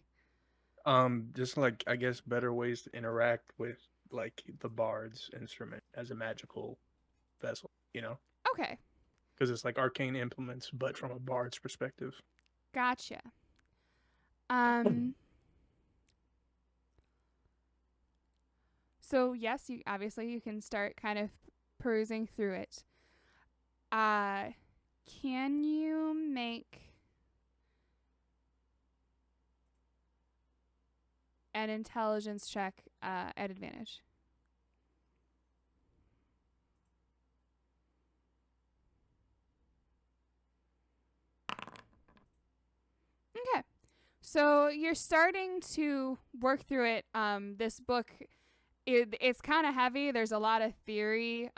Speaker 4: Just like I guess better ways to interact with like the bard's instrument as a magical vessel, you know?
Speaker 1: Okay.
Speaker 4: Because it's like arcane implements, but from a bard's perspective.
Speaker 1: Gotcha. So yes, you can start kind of perusing through it. Can you make an intelligence check at advantage? Okay. So you're starting to work through it. This book, it's kind of heavy. There's a lot of theory.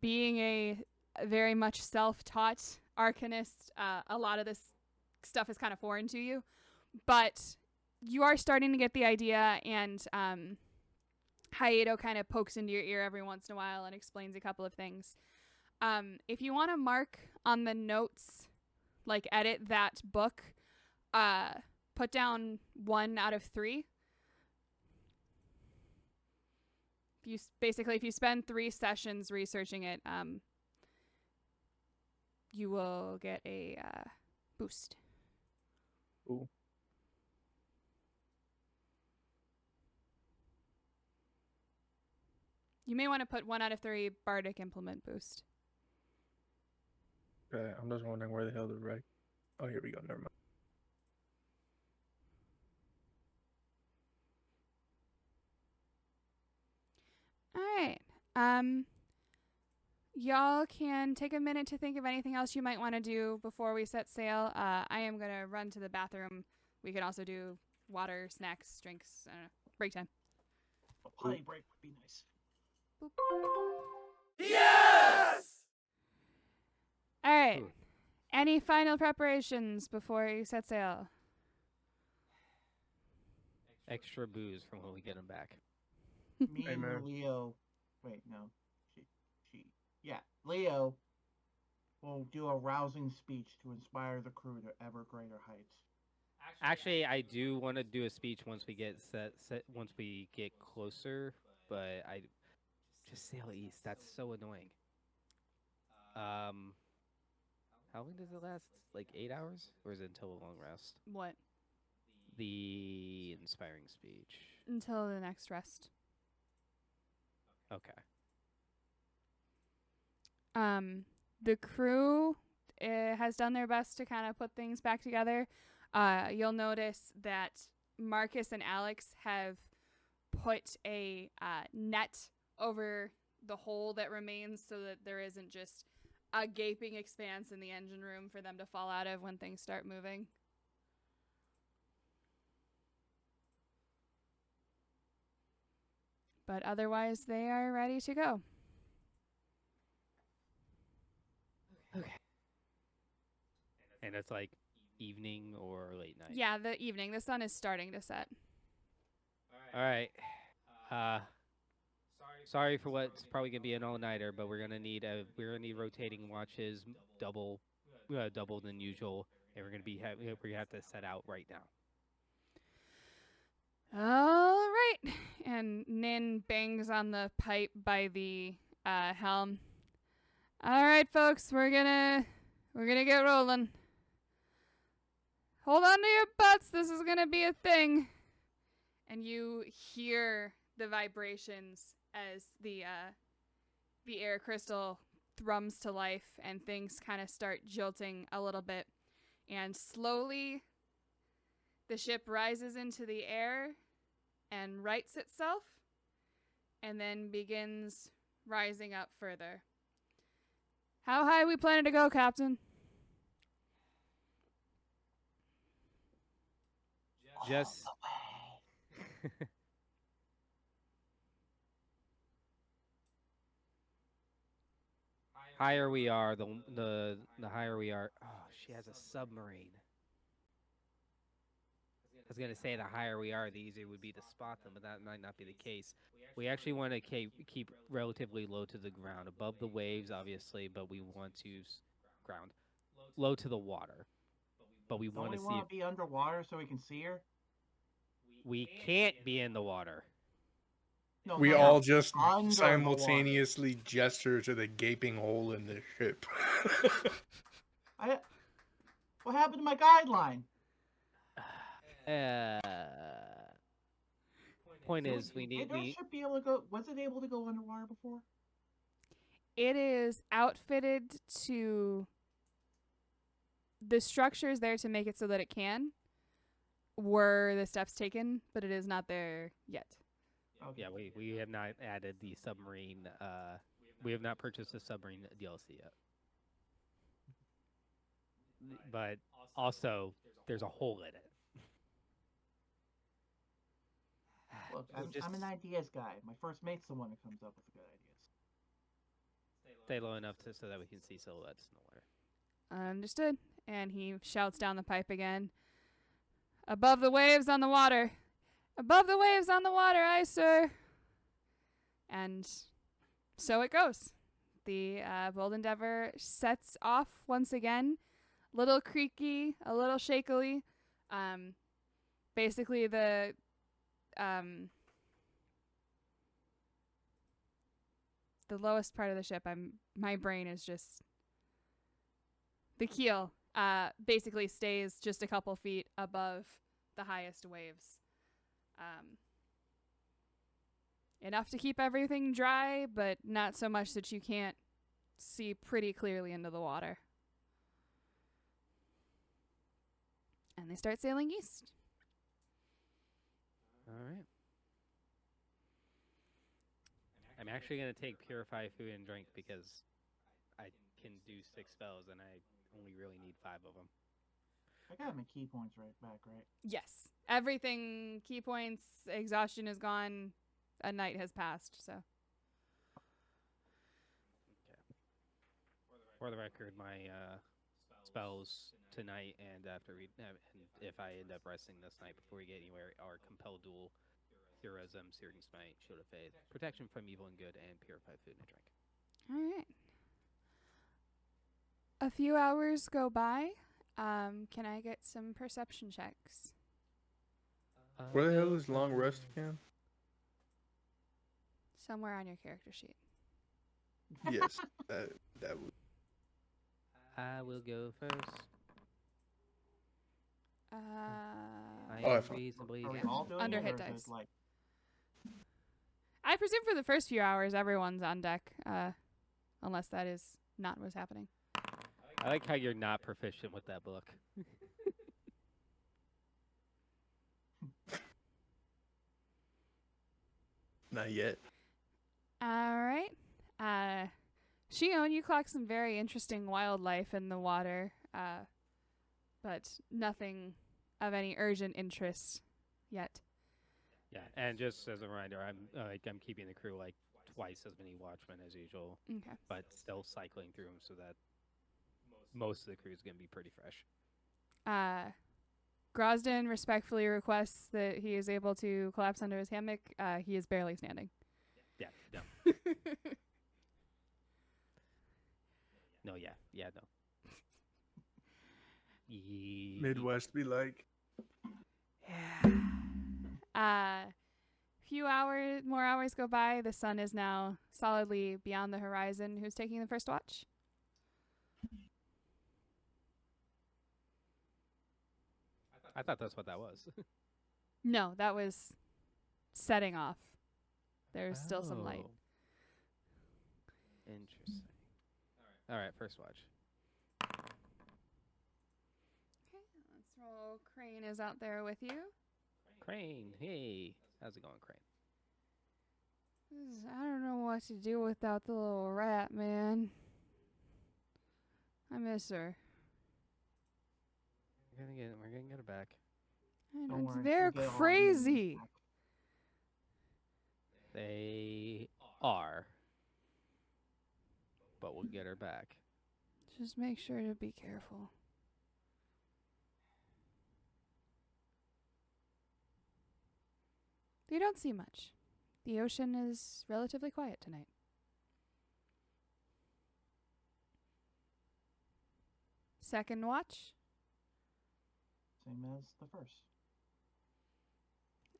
Speaker 1: Being a very much self-taught arcanist, a lot of this stuff is kind of foreign to you. But you are starting to get the idea, and Hayato kind of pokes into your ear every once in a while and explains a couple of things. If you want to mark on the notes, like edit that book, put down 1 out of 3. If you spend 3 sessions researching it, you will get a boost.
Speaker 4: Ooh.
Speaker 1: You may want to put 1 out of 3 bardic implement boost.
Speaker 4: Okay, I'm just wondering where the hell to write. Oh, here we go. Never mind.
Speaker 1: Y'all can take a minute to think of anything else you might want to do before we set sail. I am going to run to the bathroom. We can also do water, snacks, drinks, break time.
Speaker 3: A potty break would be nice.
Speaker 1: Boop.
Speaker 5: Yes!
Speaker 1: All right.
Speaker 2: Ooh.
Speaker 1: Any final preparations before you set sail?
Speaker 2: Extra booze from when we get them back.
Speaker 3: Me
Speaker 4: Hey,
Speaker 3: and
Speaker 4: man.
Speaker 3: Leo. Wait, no. She. Yeah, Leo will do a rousing speech to inspire the crew to ever greater heights.
Speaker 2: Actually, I do want to do a speech once we get once we get closer, but I just sail east. That's so annoying. How long does it last? Like 8 hours, or is it until a long rest?
Speaker 1: What?
Speaker 2: The inspiring speech.
Speaker 1: Until the next rest.
Speaker 2: Okay.
Speaker 1: The crew has done their best to kind of put things back together. You'll notice that Marcus and Alex have put a net over the hole that remains so that there isn't just a gaping expanse in the engine room for them to fall out of when things start moving. But otherwise, they are ready to go.
Speaker 2: Okay. And it's like evening or late night.
Speaker 1: Yeah, the evening. The sun is starting to set.
Speaker 2: All right. Sorry for what's probably gonna be an all-nighter, but we're gonna need rotating watches, double than usual, and we're gonna have to set out right now.
Speaker 1: All right. And Nin bangs on the pipe by the helm. All right, folks, we're gonna get rolling. Hold on to your butts. This is gonna be a thing. And you hear the vibrations as the air crystal thrums to life, and things kind of start jolting a little bit. And slowly, the ship rises into the air and rights itself, and then begins rising up further. How high we planning to go, Captain?
Speaker 2: Just higher we are, the higher we are. Oh, she has a submarine. I was gonna say the higher we are, the easier it would be to spot them, but that might not be the case. We actually want to keep relatively low to the ground, above the waves, obviously, but we want to ground low to the water. But we
Speaker 3: Don't
Speaker 2: want
Speaker 3: we
Speaker 2: to see
Speaker 3: want
Speaker 2: if
Speaker 3: to be underwater so we can see her?
Speaker 2: we can't be in the water.
Speaker 3: No,
Speaker 4: We
Speaker 3: no,
Speaker 4: all
Speaker 3: no.
Speaker 4: just
Speaker 3: Under the
Speaker 4: simultaneously gesture to the gaping hole in the ship.
Speaker 3: What happened to my guideline?
Speaker 2: Point is, we
Speaker 3: Did
Speaker 2: need
Speaker 3: our ship be able to go? Was it able to go underwater before?
Speaker 1: It is outfitted to... The structure is there to make it so that it can. Were the steps taken, but it is not there yet.
Speaker 3: Okay.
Speaker 2: Yeah, we have not added the submarine. We have not purchased the submarine DLC yet. But also, there's a hole in it.
Speaker 3: Look,
Speaker 2: So just
Speaker 3: I'm an ideas guy. My first mate's the one who comes up with the good ideas.
Speaker 2: stay low enough so that we can see silhouettes in the water.
Speaker 1: Understood. And he shouts down the pipe again. Above the waves on the water. Above the waves on the water, aye, sir. And so it goes. The Bold Endeavor sets off once again. Little creaky, a little shakily. Basically, the lowest part of the ship, my brain is just... The keel basically stays just a couple feet above the highest waves. Enough to keep everything dry, but not so much that you can't see pretty clearly into the water. And they start sailing east.
Speaker 2: All right. I'm actually gonna take purify food and drink because I can do 6 spells and I only really need 5 of them.
Speaker 3: I got my key points right back, right?
Speaker 1: Yes. Everything, key points, exhaustion is gone. A night has passed, so.
Speaker 2: For the record, my spells tonight and after we, and if I end up resting this night before we get anywhere, are Compel Duel, Heroism, Searing Smite, Shield of Faith, Protection from Evil and Good, and Purify Food and Drink.
Speaker 1: All right. A few hours go by. Can I get some perception checks?
Speaker 4: Where the hell is long rest camp?
Speaker 1: Somewhere on your character sheet.
Speaker 4: Yes, that would.
Speaker 2: I will go first. I
Speaker 4: Oh, I
Speaker 2: am
Speaker 4: found-
Speaker 2: reasonably
Speaker 3: Are we all doing
Speaker 1: Under
Speaker 3: it,
Speaker 1: hit
Speaker 3: or is
Speaker 1: dice.
Speaker 3: it like
Speaker 1: I presume for the first few hours, everyone's on deck, unless that is not what's happening.
Speaker 2: I like how you're not proficient with that book.
Speaker 4: Not yet.
Speaker 1: All right. Xion, you clock some very interesting wildlife in the water, but nothing of any urgent interest yet.
Speaker 2: Yeah, and just as a reminder, I'm keeping the crew like twice as many watchmen as usual,
Speaker 1: Okay.
Speaker 2: but still cycling through them so that most of the crew is going to be pretty fresh.
Speaker 1: Grosden respectfully requests that he is able to collapse under his hammock. He is barely standing.
Speaker 2: Yeah, no. No, yeah, no.
Speaker 4: Midwest be like.
Speaker 1: More hours go by. The sun is now solidly beyond the horizon. Who's taking the first watch?
Speaker 2: I thought that's what that was.
Speaker 1: No, that was setting off. There's still some light.
Speaker 2: Oh. Interesting. All right, first watch.
Speaker 1: Okay, let's roll. Crane is out there with you.
Speaker 2: Crane, hey. How's it going, Crane?
Speaker 1: I don't know what to do without the little rat, man. I miss her.
Speaker 2: We're gonna get her back.
Speaker 1: I know,
Speaker 3: Don't
Speaker 1: it's
Speaker 3: worry,
Speaker 1: they're
Speaker 3: we'll get all the
Speaker 1: crazy.
Speaker 3: back.
Speaker 2: They are. But we'll get her back.
Speaker 1: Just make sure to be careful. You don't see much. The ocean is relatively quiet tonight. Second watch.
Speaker 3: Same as the first.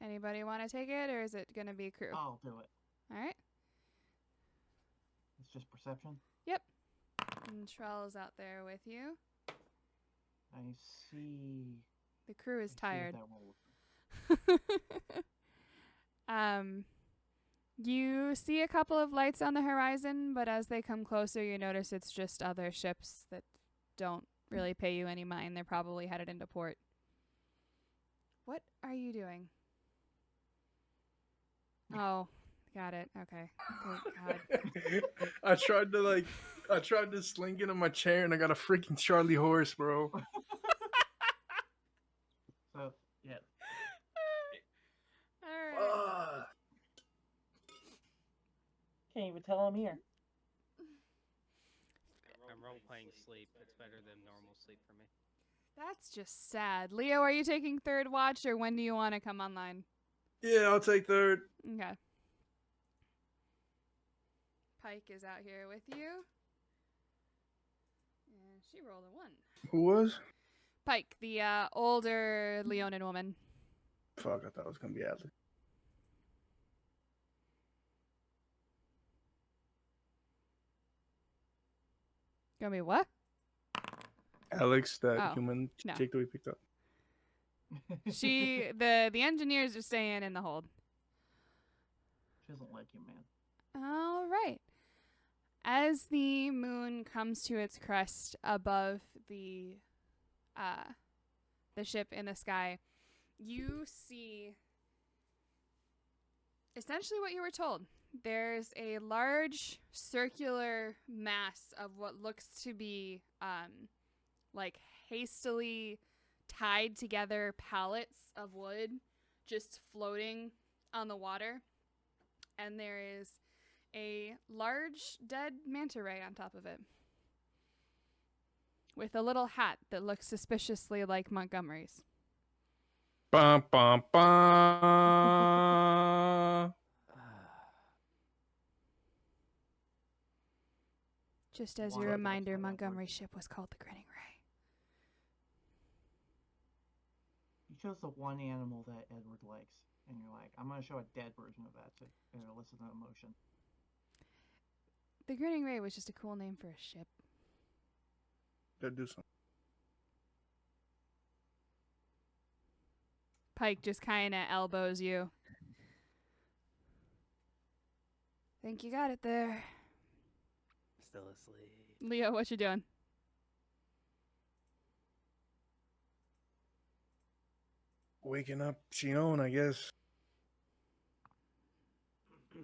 Speaker 1: Anybody want to take it, or is it going to be crew?
Speaker 3: I'll do it.
Speaker 1: All right.
Speaker 3: It's just perception.
Speaker 1: And Trell's out there with you.
Speaker 3: I see.
Speaker 1: The crew is
Speaker 3: I see
Speaker 1: tired.
Speaker 3: that roll.
Speaker 1: You see a couple of lights on the horizon, but as they come closer, you notice it's just other ships that don't really pay you any mind. They're probably headed into port. What are you doing? Oh, got it. Okay. Thank God.
Speaker 4: I tried to sling it on my chair and I got a freaking Charlie horse, bro.
Speaker 3: So yeah,
Speaker 1: All right.
Speaker 3: can't even tell I'm here.
Speaker 2: I'm role playing sleep. It's better than normal sleep for me.
Speaker 1: That's just sad. Leo, are you taking third watch, or when do you want to come online?
Speaker 4: Yeah, I'll take third.
Speaker 1: Okay. Pike is out here with you. And she rolled a 1.
Speaker 4: Who was?
Speaker 1: Pike, the older Leonin woman.
Speaker 4: Fuck, I thought it was gonna be Alex.
Speaker 1: Gonna be what?
Speaker 4: Alex, that
Speaker 1: Oh,
Speaker 4: human
Speaker 1: no.
Speaker 4: chick that we picked up.
Speaker 1: She, the engineers are staying in the hold.
Speaker 3: She doesn't like you, man.
Speaker 1: All right. As the moon comes to its crest above the ship in the sky, you see essentially what you were told. there's a large circular mass of what looks to be like hastily tied together pallets of wood just floating on the water. And there is a large dead manta ray on top of it with a little hat that looks suspiciously like Montgomery's.
Speaker 4: Bum, bum, bum.
Speaker 1: Just as
Speaker 3: Why
Speaker 1: a
Speaker 3: did I
Speaker 1: reminder,
Speaker 3: try that word?
Speaker 1: Montgomery's ship was called the Grinning Ray.
Speaker 3: You chose the one animal that Edward likes, and you're like, I'm gonna show a dead version of that to elicit an emotion.
Speaker 1: The Grinning Ray was just a cool name for a ship.
Speaker 4: That do something.
Speaker 1: Pike just kind of elbows you. Think you got it there.
Speaker 2: Still asleep.
Speaker 1: Leo, what you doing?
Speaker 4: Waking up Xion, I guess.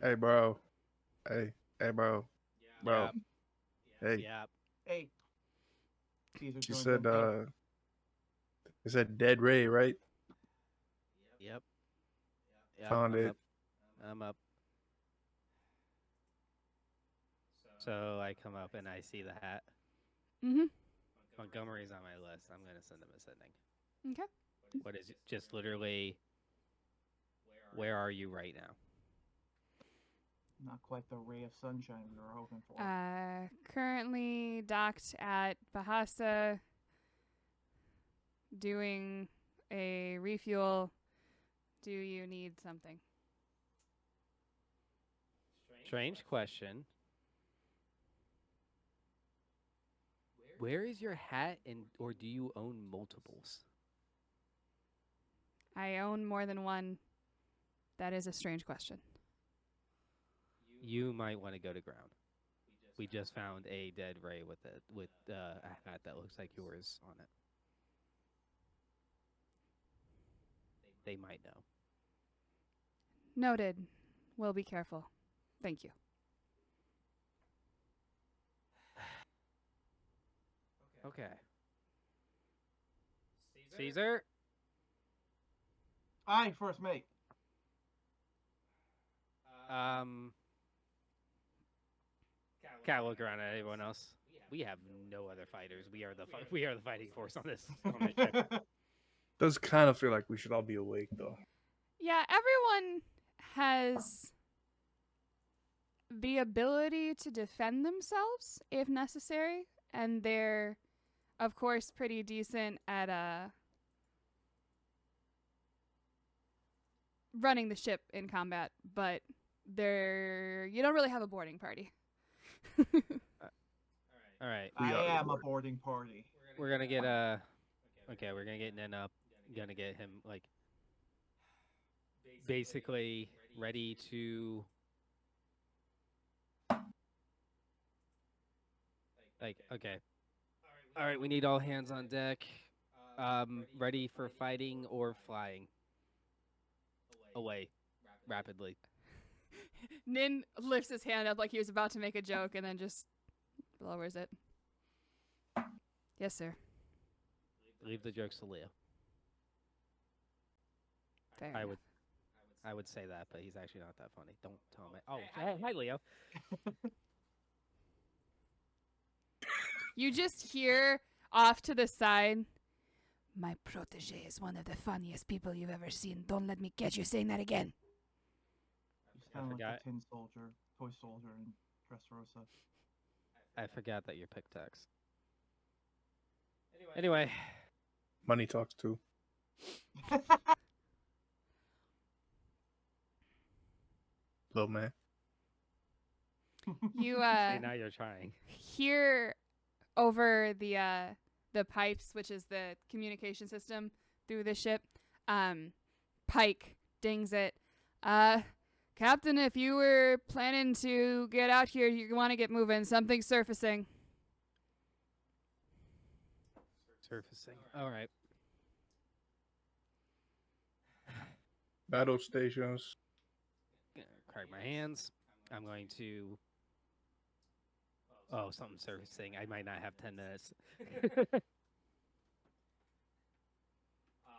Speaker 4: Hey, bro. Hey, bro. Bro.
Speaker 2: Yep.
Speaker 4: Hey,
Speaker 2: Yep.
Speaker 3: Hey, Caesar's
Speaker 4: you
Speaker 3: doing
Speaker 4: said,
Speaker 3: good.
Speaker 4: it said Dead Ray, right?
Speaker 2: Yep. Yep.
Speaker 4: Found
Speaker 2: I'm
Speaker 4: it.
Speaker 2: Up. I'm up. So I come up and I see the hat.
Speaker 1: Mm-hmm.
Speaker 2: Montgomery's on my list. I'm gonna send him a sending.
Speaker 1: Okay.
Speaker 2: What is it? Just literally, where are you right now?
Speaker 3: Not quite the ray of sunshine we were hoping for.
Speaker 1: Currently docked at Bahasa, doing a refuel. Do you need something?
Speaker 2: Strange question. Where is your hat, and or do you own multiples?
Speaker 1: I own more than one. That is a strange question.
Speaker 2: You might want to go to ground. We just found a dead ray with a hat that looks like yours on it. They might know.
Speaker 1: Noted. We'll be careful. Thank you.
Speaker 2: Okay. Caesar?
Speaker 3: Aye, first mate.
Speaker 2: Can't look around at anyone else. We have no other fighters. We are the fighting force on this ship.
Speaker 4: Does kind of feel like we should all be awake, though.
Speaker 1: Yeah, everyone has the ability to defend themselves if necessary, and they're, of course, pretty decent at running the ship in combat, but you don't really have a boarding party.
Speaker 2: All right.
Speaker 4: We
Speaker 3: I
Speaker 4: are
Speaker 3: am a
Speaker 4: bored.
Speaker 3: boarding party.
Speaker 2: We're gonna get we're gonna get Nen up. Gonna get him basically ready to okay. All right, we need all hands on deck. Ready for fighting or flying. Away, rapidly.
Speaker 1: Nin lifts his hand up like he was about to make a joke and then just lowers it. Yes, sir.
Speaker 2: Leave the jokes to Leo.
Speaker 1: Fair
Speaker 2: I
Speaker 1: enough.
Speaker 2: would say that, but he's actually not that funny. Don't tell him. Oh, hi, Leo.
Speaker 1: You just hear off to the side, "My protege is one of the funniest people you've ever seen. Don't let me catch you saying that again."
Speaker 3: You sound like
Speaker 2: forgot.
Speaker 3: the tin soldier, toy soldier in Dressrosa.
Speaker 2: I forgot that you're Pictex. Anyway,
Speaker 4: Money talks too. Little man.
Speaker 1: You
Speaker 2: see, now you're trying.
Speaker 1: hear over the pipes, which is the communication system through the ship. Pike dings it. Captain, if you were planning to get out here, you want to get moving. Something's surfacing.
Speaker 2: Surfacing. All right.
Speaker 4: Battle stations.
Speaker 2: Crack my hands. I'm going to. Oh, something's surfacing. I might not have 10 minutes.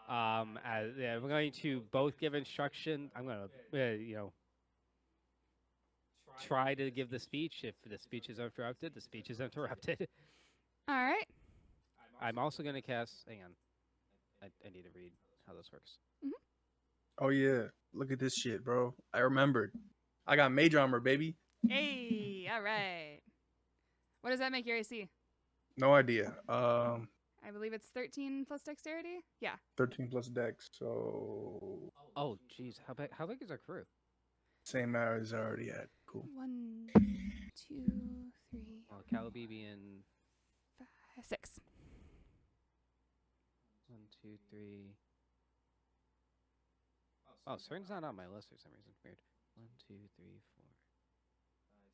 Speaker 2: Yeah, we're going to both give instruction. I'm going to, try to give the speech. If the speech is interrupted, the speech is interrupted.
Speaker 1: All right.
Speaker 2: I'm also going to cast. Hang on. I need to read how this works.
Speaker 4: Oh yeah, look at this shit, bro. I remembered. I got mage armor, baby.
Speaker 1: Hey, all right. What does that make your AC?
Speaker 4: No idea.
Speaker 1: I believe it's 13 plus dexterity. Yeah.
Speaker 4: 13 plus dex, so
Speaker 2: Oh, jeez. How big is our crew?
Speaker 4: same as I already had. Cool.
Speaker 1: 1, 2, 3,
Speaker 2: Well, Calabibi and
Speaker 1: 5, 6.
Speaker 2: 1, 2, 3. Oh, Cern's not on my list for some reason. Weird. 1, 2, 3,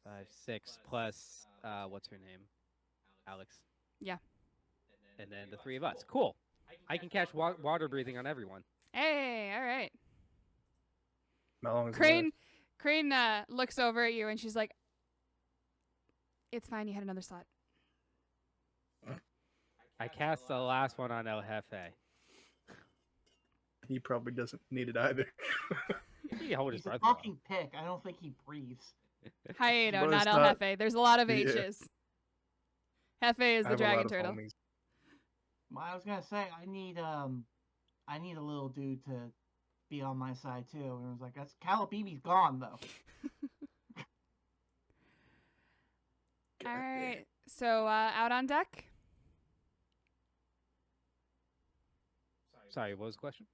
Speaker 2: 4, 5, 6 plus what's her name? Alex.
Speaker 1: Yeah.
Speaker 2: And then the 3 of us. Cool. I can catch water breathing on everyone.
Speaker 1: Hey, all right.
Speaker 4: How long is it
Speaker 1: Crane
Speaker 4: left?
Speaker 1: Crane looks over at you and she's like, "It's fine. You had another slot."
Speaker 2: I cast the last one on El Jefe.
Speaker 4: He probably doesn't need it either.
Speaker 2: He can hold his
Speaker 3: He's a
Speaker 2: breath. for a while.
Speaker 3: talking pick. I don't think he breathes.
Speaker 1: Haedo,
Speaker 4: But
Speaker 1: not
Speaker 4: it's
Speaker 1: El
Speaker 4: not-
Speaker 1: Jefe. There's a lot of
Speaker 4: Yeah.
Speaker 1: H's. Jefe is
Speaker 4: I
Speaker 1: the
Speaker 4: have a lot
Speaker 1: dragon
Speaker 4: of
Speaker 1: turtle.
Speaker 4: homies.
Speaker 3: Well, I was gonna say I need a little dude to be on my side too. And I was like, that's Calabibi's gone though.
Speaker 1: All right. So out on deck.
Speaker 2: Sorry, what was the question?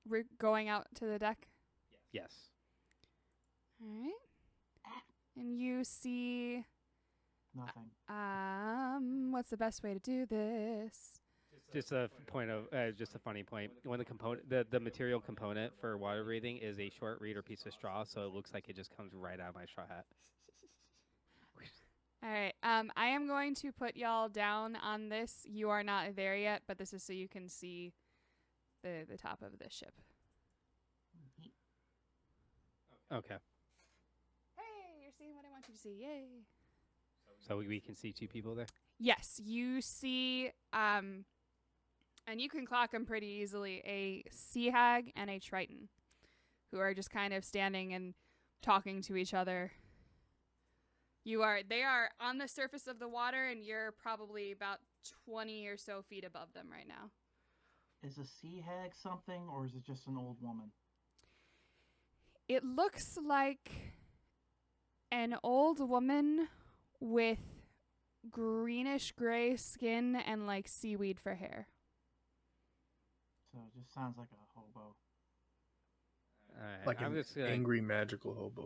Speaker 1: We're going out to the deck.
Speaker 2: Yes.
Speaker 1: All right. And you see,
Speaker 3: Nothing.
Speaker 1: what's the best way to do this?
Speaker 2: Just a just a funny point. When the material component for water breathing is a short reed or piece of straw, so it looks like it just comes right out of my straw hat.
Speaker 1: All right. I am going to put y'all down on this. You are not there yet, but this is so you can see the top of the ship.
Speaker 2: Okay.
Speaker 1: Hey, you're seeing what I want you to see. Yay.
Speaker 2: So we can see 2 people there?
Speaker 1: Yes, you see, and you can clock them pretty easily, a sea hag and a triton, who are just kind of standing and talking to each other. They are on the surface of the water, and you're probably about 20 or so feet above them right now.
Speaker 3: Is a sea hag something, or is it just an old woman?
Speaker 1: It looks like an old woman with greenish gray skin and like seaweed for hair.
Speaker 3: So it just sounds like a hobo.
Speaker 2: All right.
Speaker 4: Like
Speaker 2: I'm
Speaker 4: an
Speaker 2: just gonna
Speaker 4: angry magical hobo.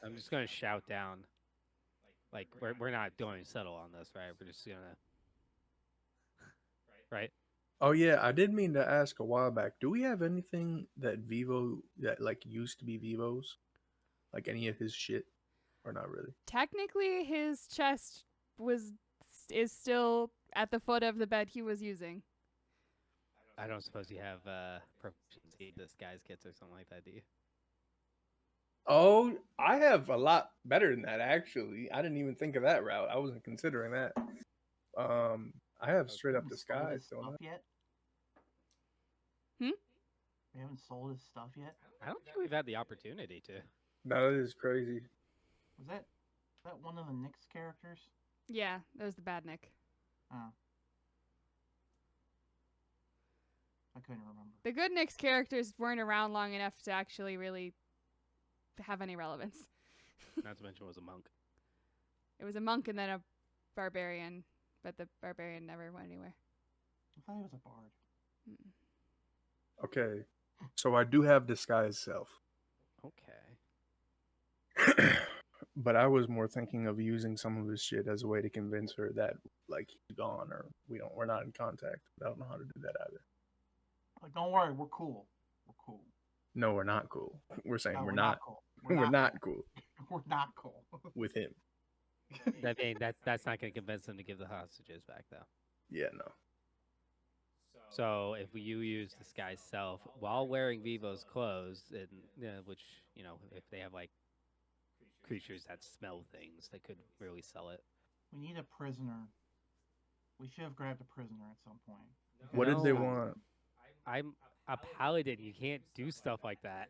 Speaker 2: I'm just gonna shout down. Like we're not going to settle on this, right? We're just gonna right?
Speaker 4: Oh yeah, I did mean to ask a while back. Do we have anything that like used to be Vivo's? Like any of his shit? Or not really?
Speaker 1: Technically, his chest is still at the foot of the bed he was using.
Speaker 2: I don't suppose you have proficiency disguise kits or something like that, do you?
Speaker 4: Oh, I have a lot better than that actually. I didn't even think of that route. I wasn't considering that. I have straight up
Speaker 3: Haven't sold
Speaker 4: disguise.
Speaker 3: his
Speaker 4: Don't
Speaker 3: stuff
Speaker 4: I?
Speaker 3: yet?
Speaker 1: Hmm?
Speaker 3: We haven't sold his stuff yet.
Speaker 2: I don't think we've had the opportunity to.
Speaker 4: That is crazy.
Speaker 3: Was that one of the Nyx characters?
Speaker 1: Yeah, that was the bad Nick.
Speaker 3: Oh. I couldn't remember.
Speaker 1: The good Nick's characters weren't around long enough to actually really have any relevance.
Speaker 2: Not to mention it was a monk.
Speaker 1: It was a monk and then a barbarian, but the barbarian never went anywhere.
Speaker 3: I thought he was a bard.
Speaker 1: Mm-mm.
Speaker 4: Okay. So I do have disguise self.
Speaker 2: Okay.
Speaker 4: But I was more thinking of using some of his shit as a way to convince her that like he's gone or we're not in contact. I don't know how to do that either.
Speaker 3: Like, don't worry, we're cool. We're cool.
Speaker 4: No, we're not cool. We're saying
Speaker 3: No,
Speaker 4: we're not.
Speaker 3: cool.
Speaker 4: We're not cool
Speaker 3: We're not cool.
Speaker 4: with him.
Speaker 2: That's not gonna convince them to give the hostages back though.
Speaker 4: Yeah, no.
Speaker 2: So if you use disguise self while wearing Vivo's clothes, and which if they have like creatures that smell things that could really sell it.
Speaker 3: We need a prisoner. We should have grabbed a prisoner at some point.
Speaker 4: What did they
Speaker 2: No.
Speaker 4: want?
Speaker 2: I'm a paladin. You can't do stuff like that.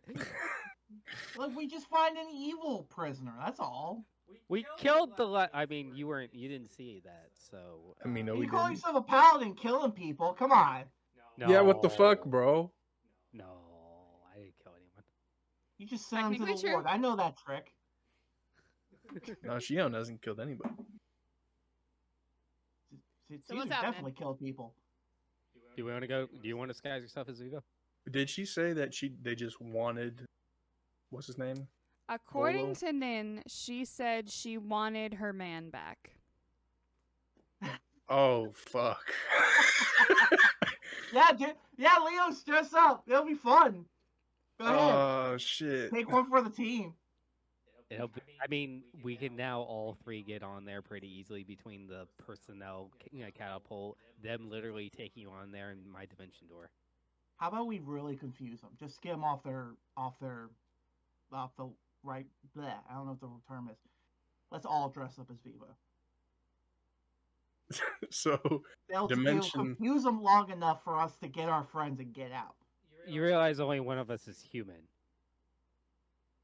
Speaker 3: Look, we just find an evil prisoner. That's all.
Speaker 2: We killed the. I mean, you didn't see that, so.
Speaker 4: I mean, no,
Speaker 3: You
Speaker 4: we
Speaker 3: call
Speaker 4: didn't.
Speaker 3: yourself a paladin killing people? Come on.
Speaker 2: No.
Speaker 4: Yeah, what the fuck, bro?
Speaker 2: No, I didn't kill anyone.
Speaker 3: You just send them to the
Speaker 1: Technically true.
Speaker 3: Lord. I know that trick.
Speaker 4: No, Xion hasn't killed anybody.
Speaker 1: So
Speaker 3: Caesar
Speaker 1: what's happening?
Speaker 3: definitely killed people.
Speaker 2: Do we want to go? Do you want to disguise yourself as Vigo?
Speaker 4: Did she say that they just wanted, what's his name?
Speaker 1: According
Speaker 4: Bolo?
Speaker 1: to Nin, she said she wanted her man back.
Speaker 4: Oh fuck.
Speaker 3: Yeah, dude. Yeah, Leo's dress up. It'll be fun. Go ahead.
Speaker 4: Oh shit.
Speaker 3: Take one for the team.
Speaker 2: I mean, we can now all three get on there pretty easily between the personnel catapult, them literally taking you on there, and my dimension door.
Speaker 3: How about we really confuse them? Just get them off the right. Bleh, I don't know what the term is. Let's all dress up as Vivo.
Speaker 4: So
Speaker 3: They'll
Speaker 4: Dimension-
Speaker 3: confuse them long enough for us to get our friends and get out.
Speaker 2: You realize only one of us is human.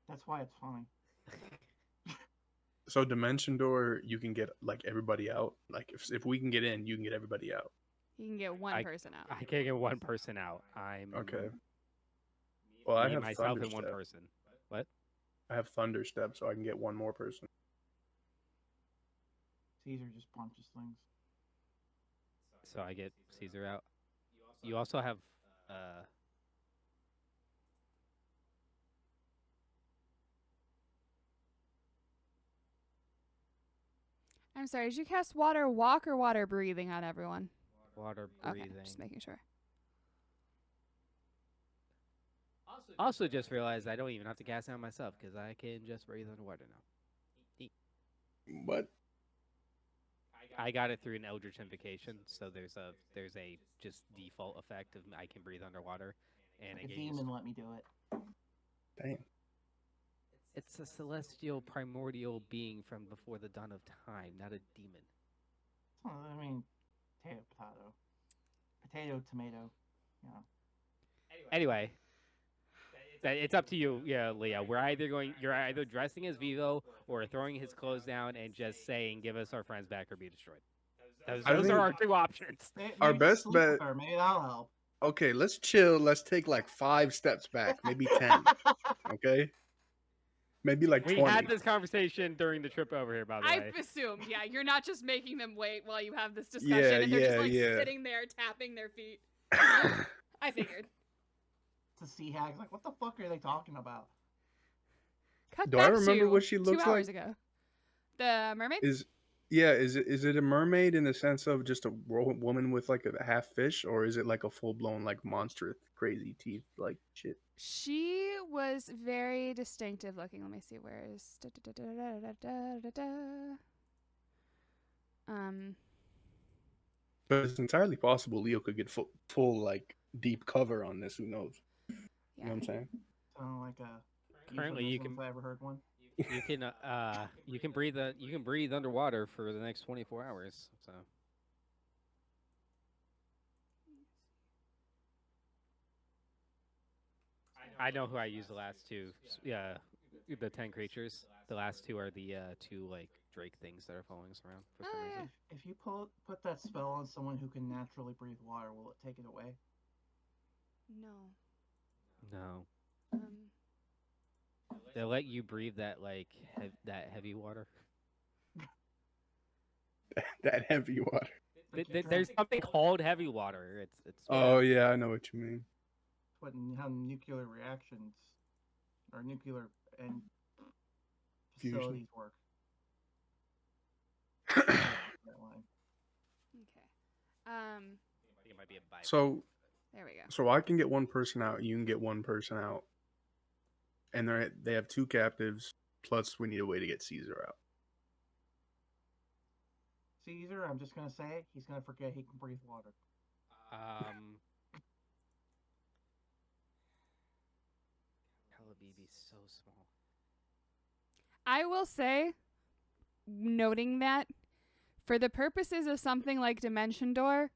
Speaker 3: That's why it's funny.
Speaker 4: so Dimension Door, you can get like everybody out. Like if we can get in, you can get everybody out.
Speaker 1: You can get one person out.
Speaker 2: I can't get one person out. I'm
Speaker 4: Okay. Well, I
Speaker 2: me,
Speaker 4: have
Speaker 2: myself
Speaker 4: Thunder
Speaker 2: and one
Speaker 4: Step.
Speaker 2: person. What?
Speaker 4: I have Thunder Step, so I can get one more person.
Speaker 3: Caesar just punches things.
Speaker 2: So I get Caesar out. You also have
Speaker 1: I'm sorry, did you cast water walk or water breathing on everyone?
Speaker 2: water
Speaker 1: Okay,
Speaker 2: breathing.
Speaker 1: just making sure.
Speaker 2: Also, just realized I don't even have to cast it on myself because I can just breathe underwater now.
Speaker 4: What?
Speaker 2: I got it through an Eldritch Invocation, so there's a just default effect of I can breathe underwater, and
Speaker 3: Like a
Speaker 2: it gains.
Speaker 3: demon let me do it.
Speaker 4: Damn.
Speaker 2: It's a celestial primordial being from before the dawn of time, not a demon.
Speaker 3: I mean, potato. Potato, tomato. You know.
Speaker 2: Anyway, it's up to you, yeah, Leo. You're either dressing as Vivo or throwing his clothes down and just saying, "Give us our friends back or be destroyed." Those
Speaker 4: I
Speaker 2: are
Speaker 4: think-
Speaker 2: our two options.
Speaker 4: Our
Speaker 3: Maybe just
Speaker 4: best
Speaker 3: sleep
Speaker 4: bet-
Speaker 3: with her. Maybe that'll help.
Speaker 4: Okay, let's chill. Let's take like 5 steps back, maybe 10. Okay? Maybe like
Speaker 2: We
Speaker 4: 20.
Speaker 2: had this conversation during the trip over here, by the way.
Speaker 1: I've assumed, yeah, you're not just making them wait while you have this discussion
Speaker 4: Yeah,
Speaker 1: and they're just
Speaker 4: yeah,
Speaker 1: like
Speaker 4: yeah.
Speaker 1: sitting there tapping their feet. I figured.
Speaker 3: To see hags, like, what the fuck are they talking about?
Speaker 1: Cut
Speaker 4: Do I
Speaker 1: back
Speaker 4: remember
Speaker 1: to
Speaker 4: what she looks
Speaker 1: 2 hours
Speaker 4: like?
Speaker 1: ago. The mermaid?
Speaker 4: Is it a mermaid in the sense of just a woman with like a half fish, or is it like a full blown like monster crazy teeth like shit?
Speaker 1: She was very distinctive looking. Let me see. Where is
Speaker 4: But it's entirely possible Leo could get full like deep cover on this. Who knows? You know
Speaker 1: yeah.
Speaker 4: what I'm saying?
Speaker 3: Sound like a
Speaker 2: Currently, you
Speaker 3: euphemism
Speaker 2: can
Speaker 3: if I ever heard one.
Speaker 2: you can breathe underwater for the next 24 hours. So I know who I used the last two. Yeah, the 10 creatures. The last two are the two like drake things that are following us around for some
Speaker 1: Oh,
Speaker 2: reason.
Speaker 3: If you put that spell on someone who can naturally breathe water, will it take it away?
Speaker 1: No.
Speaker 2: No,
Speaker 1: Um,
Speaker 2: they'll let you breathe that like that heavy water.
Speaker 4: That heavy water.
Speaker 3: Like you
Speaker 2: There's
Speaker 3: drink-
Speaker 2: something called heavy water. It's
Speaker 4: Oh yeah, I know what you mean.
Speaker 3: how nuclear reactions or nuclear and
Speaker 4: Fusion.
Speaker 3: facilities work. That line.
Speaker 1: okay.
Speaker 2: I think it might be a bite.
Speaker 4: So
Speaker 1: There we go.
Speaker 4: so I can get one person out. You can get one person out, and they have 2 captives. Plus, we need a way to get Caesar out.
Speaker 3: Caesar, I'm just gonna say it, he's gonna forget he can breathe water.
Speaker 2: Calabibi's so small.
Speaker 1: I will say, noting that, for the purposes of something like Dimension Door,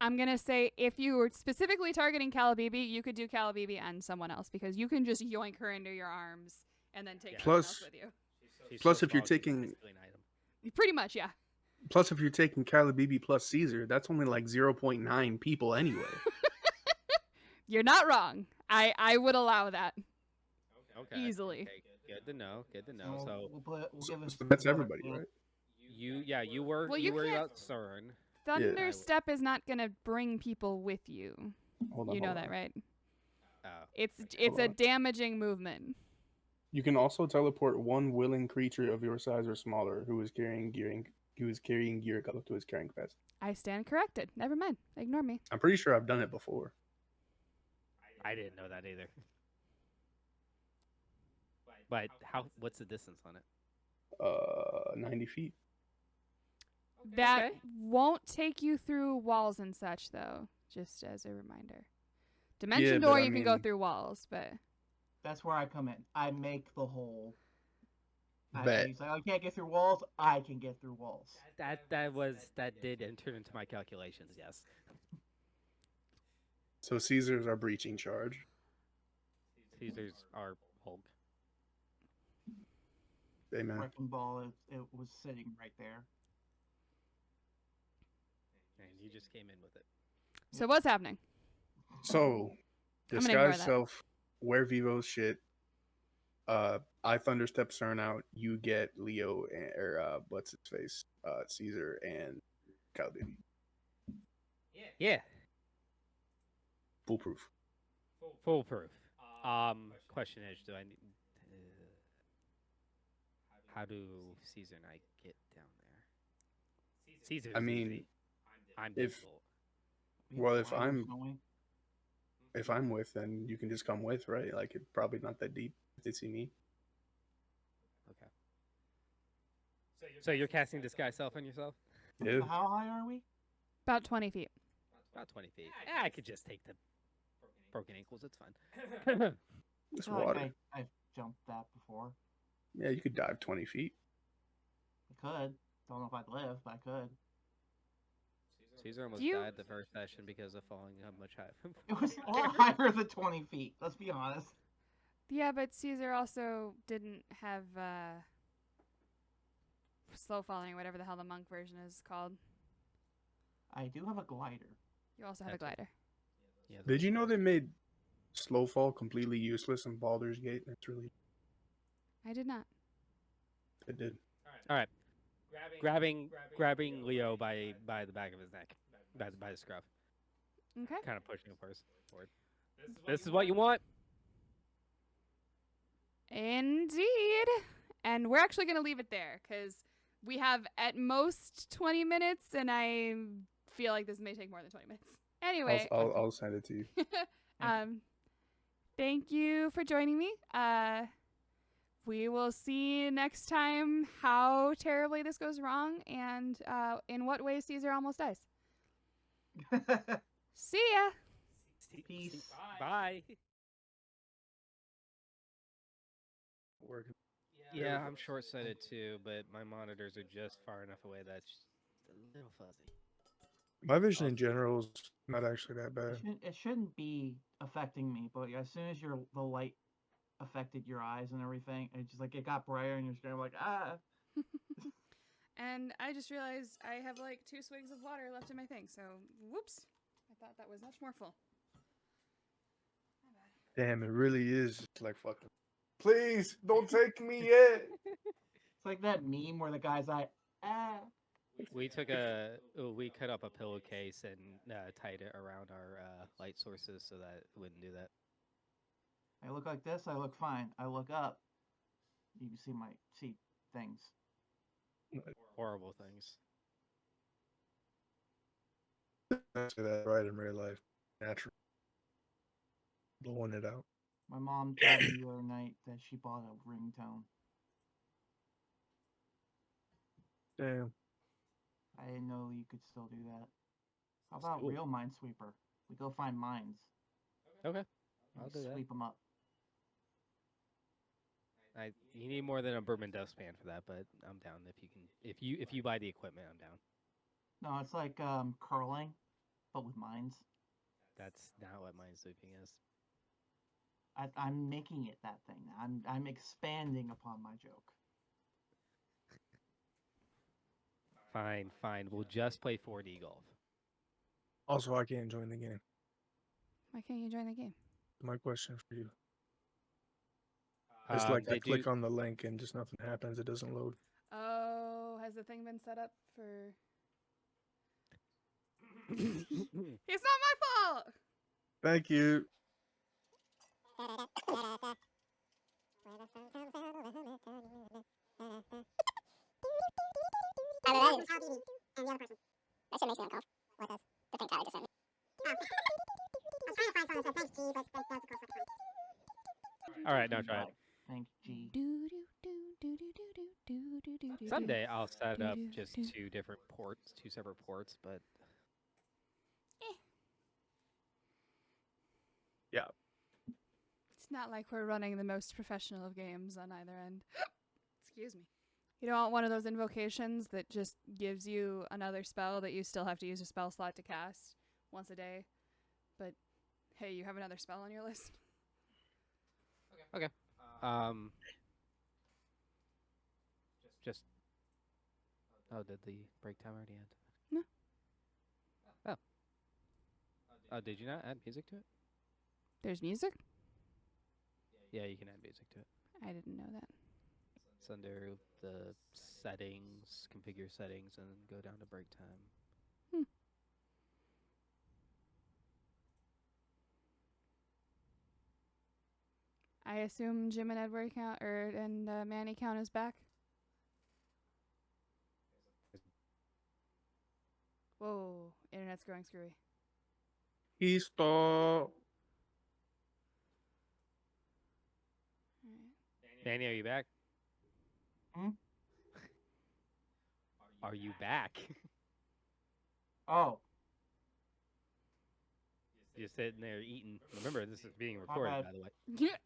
Speaker 1: I'm going to say if you were specifically targeting Calabibi, you could do Calabibi and someone else because you can just yoink her into your arms and then take
Speaker 2: Yeah.
Speaker 1: someone
Speaker 4: Plus-
Speaker 1: else with you.
Speaker 2: She's
Speaker 4: Plus,
Speaker 2: so
Speaker 4: if you're
Speaker 2: small, she's
Speaker 4: taking-
Speaker 2: basically an item.
Speaker 1: Pretty much, yeah.
Speaker 4: Plus, if you're taking Calabibi plus Caesar, that's only like 0.9 people anyway.
Speaker 1: You're not wrong. I would allow that.
Speaker 2: Okay.
Speaker 1: Easily.
Speaker 2: Okay. Good to know. Good to
Speaker 3: And
Speaker 2: know. So
Speaker 3: we'll give us
Speaker 4: So that's
Speaker 3: better-
Speaker 4: everybody,
Speaker 3: yeah.
Speaker 4: right?
Speaker 2: you were
Speaker 1: Well,
Speaker 2: you
Speaker 1: you
Speaker 2: worry
Speaker 1: can't-
Speaker 2: about CERN.
Speaker 1: Thunderstep is not going to bring people with you.
Speaker 4: Hold on,
Speaker 1: You know
Speaker 4: hold
Speaker 1: that,
Speaker 4: on.
Speaker 1: right?
Speaker 2: Oh,
Speaker 1: It's
Speaker 2: okay.
Speaker 1: it's a
Speaker 4: Hold on.
Speaker 1: damaging movement.
Speaker 4: You can also teleport one willing creature of your size or smaller who is carrying gear up to his carrying capacity.
Speaker 1: I stand corrected. Never mind. Ignore me.
Speaker 4: I'm pretty sure I've done it before.
Speaker 2: I didn't know that either. But what's the distance on it?
Speaker 4: 90 feet.
Speaker 1: That
Speaker 2: Okay.
Speaker 1: won't take you through walls and such, though. Just as a reminder. Dimension
Speaker 4: Yeah, but
Speaker 1: Door,
Speaker 4: I
Speaker 1: you can go
Speaker 4: mean-
Speaker 1: through walls, but
Speaker 3: That's where I come in. I make the hole.
Speaker 4: Bet.
Speaker 3: He's like, I can't get through walls. I can get through walls.
Speaker 2: That did enter into my calculations. Yes.
Speaker 4: So Caesar's our breaching charge.
Speaker 2: Caesar's our Hulk.
Speaker 4: Amen.
Speaker 3: Wrecking ball. It was sitting right there.
Speaker 2: And you just came in with it.
Speaker 1: so what's happening?
Speaker 4: So,
Speaker 1: I'm gonna ignore
Speaker 4: disguise
Speaker 1: that.
Speaker 4: self, wear Vivo's shit. I thunderstep CERN out. You get Leo or what's his face, Caesar and Calabibi.
Speaker 2: Yeah.
Speaker 4: Foolproof.
Speaker 2: Foolproof. Question is, do I need? How do Caesar and I get down there? Caesar's
Speaker 4: I mean,
Speaker 2: easy. I'm
Speaker 4: if-
Speaker 2: difficult.
Speaker 3: We
Speaker 4: Well,
Speaker 3: have
Speaker 4: if
Speaker 3: gliders,
Speaker 4: I'm-
Speaker 3: don't we?
Speaker 4: If I'm with, then you can just come with, right? Like it's probably not that deep if they see me.
Speaker 2: Okay. So you're casting disguise self on yourself?
Speaker 4: Yeah.
Speaker 3: How high are we?
Speaker 1: About 20 feet.
Speaker 2: About 20 feet. Yeah, I could just take the broken ankles. It's fine.
Speaker 4: It's
Speaker 3: I feel like
Speaker 4: water.
Speaker 3: I've jumped that before.
Speaker 4: Yeah, you could dive 20 feet.
Speaker 3: I could. Don't know if I'd live, but I could.
Speaker 2: Caesar almost
Speaker 1: You-
Speaker 2: died the first session because of falling up much higher.
Speaker 3: It was a lot higher than 20 feet. Let's be honest.
Speaker 1: Yeah, but Caesar also didn't have slow falling, or whatever the hell the monk version is called.
Speaker 3: I do have a glider.
Speaker 1: You also have a
Speaker 2: That's-
Speaker 1: glider.
Speaker 2: Yeah,
Speaker 4: Did you know they made slow fall completely useless in Baldur's Gate? That's really
Speaker 1: I did not.
Speaker 4: it did.
Speaker 2: All right. Grabbing Leo by the back of his neck, by the scruff,
Speaker 1: Okay.
Speaker 2: kind of pushing him forward. This is what you want.
Speaker 1: Indeed. And we're actually going to leave it there because we have at most 20 minutes, and I feel like this may take more than 20 minutes. Anyway,
Speaker 4: I'll send it to you.
Speaker 1: thank you for joining me. We will see next time how terribly this goes wrong and in what way Caesar almost dies. See ya.
Speaker 3: Peace.
Speaker 2: Bye.
Speaker 4: Working.
Speaker 2: Yeah, I'm short-sighted too, but my monitors are just far enough away that it's just a little fuzzy.
Speaker 4: My vision in general is not actually that bad.
Speaker 3: It shouldn't be affecting me, but as soon as the light affected your eyes and everything, it's just like it got brighter and you're just kind of like, ah.
Speaker 1: And I just realized I have like 2 swigs of water left in my thing, so whoops. I thought that was much more full. My bad.
Speaker 4: Damn, it really is just like fucking. Please don't take me yet.
Speaker 3: It's like that meme where the guy's like, ah.
Speaker 2: We cut up a pillowcase and tied it around our light sources so that it wouldn't do that.
Speaker 3: I look like this, I look fine. I look up, you can see things.
Speaker 2: Horrible things.
Speaker 4: I say that right in real life. Natural. Blowing it out.
Speaker 3: My mom told me the other night that she bought a ringtone.
Speaker 4: Damn.
Speaker 3: I didn't know you could still do that. How about
Speaker 2: Cool.
Speaker 3: real Minesweeper? We go find mines.
Speaker 2: Okay.
Speaker 3: And
Speaker 2: I'll
Speaker 3: we
Speaker 2: do that.
Speaker 3: sweep them up.
Speaker 2: You need more than a bourbon dustpan for that, but I'm down if you buy the equipment, I'm down.
Speaker 3: No, it's like curling, but with mines.
Speaker 2: That's not what minesweeping is.
Speaker 3: I'm making it that thing. I'm expanding upon my joke.
Speaker 2: Fine. We'll just play 4D golf.
Speaker 4: Also, I can't join the game.
Speaker 1: Why can't you join the game?
Speaker 4: My question for you. It's like I click on the link and just nothing happens. It doesn't load.
Speaker 1: Oh, has the thing been set up for... It's not my fault!
Speaker 4: Thank you.
Speaker 2: All right, now try it.
Speaker 3: Thank G.
Speaker 2: Someday I'll set up just two separate ports, but
Speaker 4: Yeah.
Speaker 1: It's not like we're running the most professional of games on either end. Excuse me. You don't want one of those invocations that just gives you another spell that you still have to use a spell slot to cast once a day. But hey, you have another spell on your list.
Speaker 2: okay. Just. Oh, did the break time already end?
Speaker 1: No.
Speaker 2: Oh. Oh, did you not add music to it?
Speaker 1: There's music?
Speaker 2: Yeah, you can add music to it.
Speaker 1: I didn't know that.
Speaker 2: It's under the settings, configure settings, and then go down to break time.
Speaker 1: I assume Jim and Edward and Manny count as back. Whoa, internet's growing screwy.
Speaker 4: Stop.
Speaker 2: Danny, are you back?
Speaker 3: Hmm?
Speaker 2: Are you back?
Speaker 3: Oh,
Speaker 2: You're sitting there eating. Remember, this is being
Speaker 3: My
Speaker 2: recorded,
Speaker 3: bad.
Speaker 2: by the way.
Speaker 1: Yeah.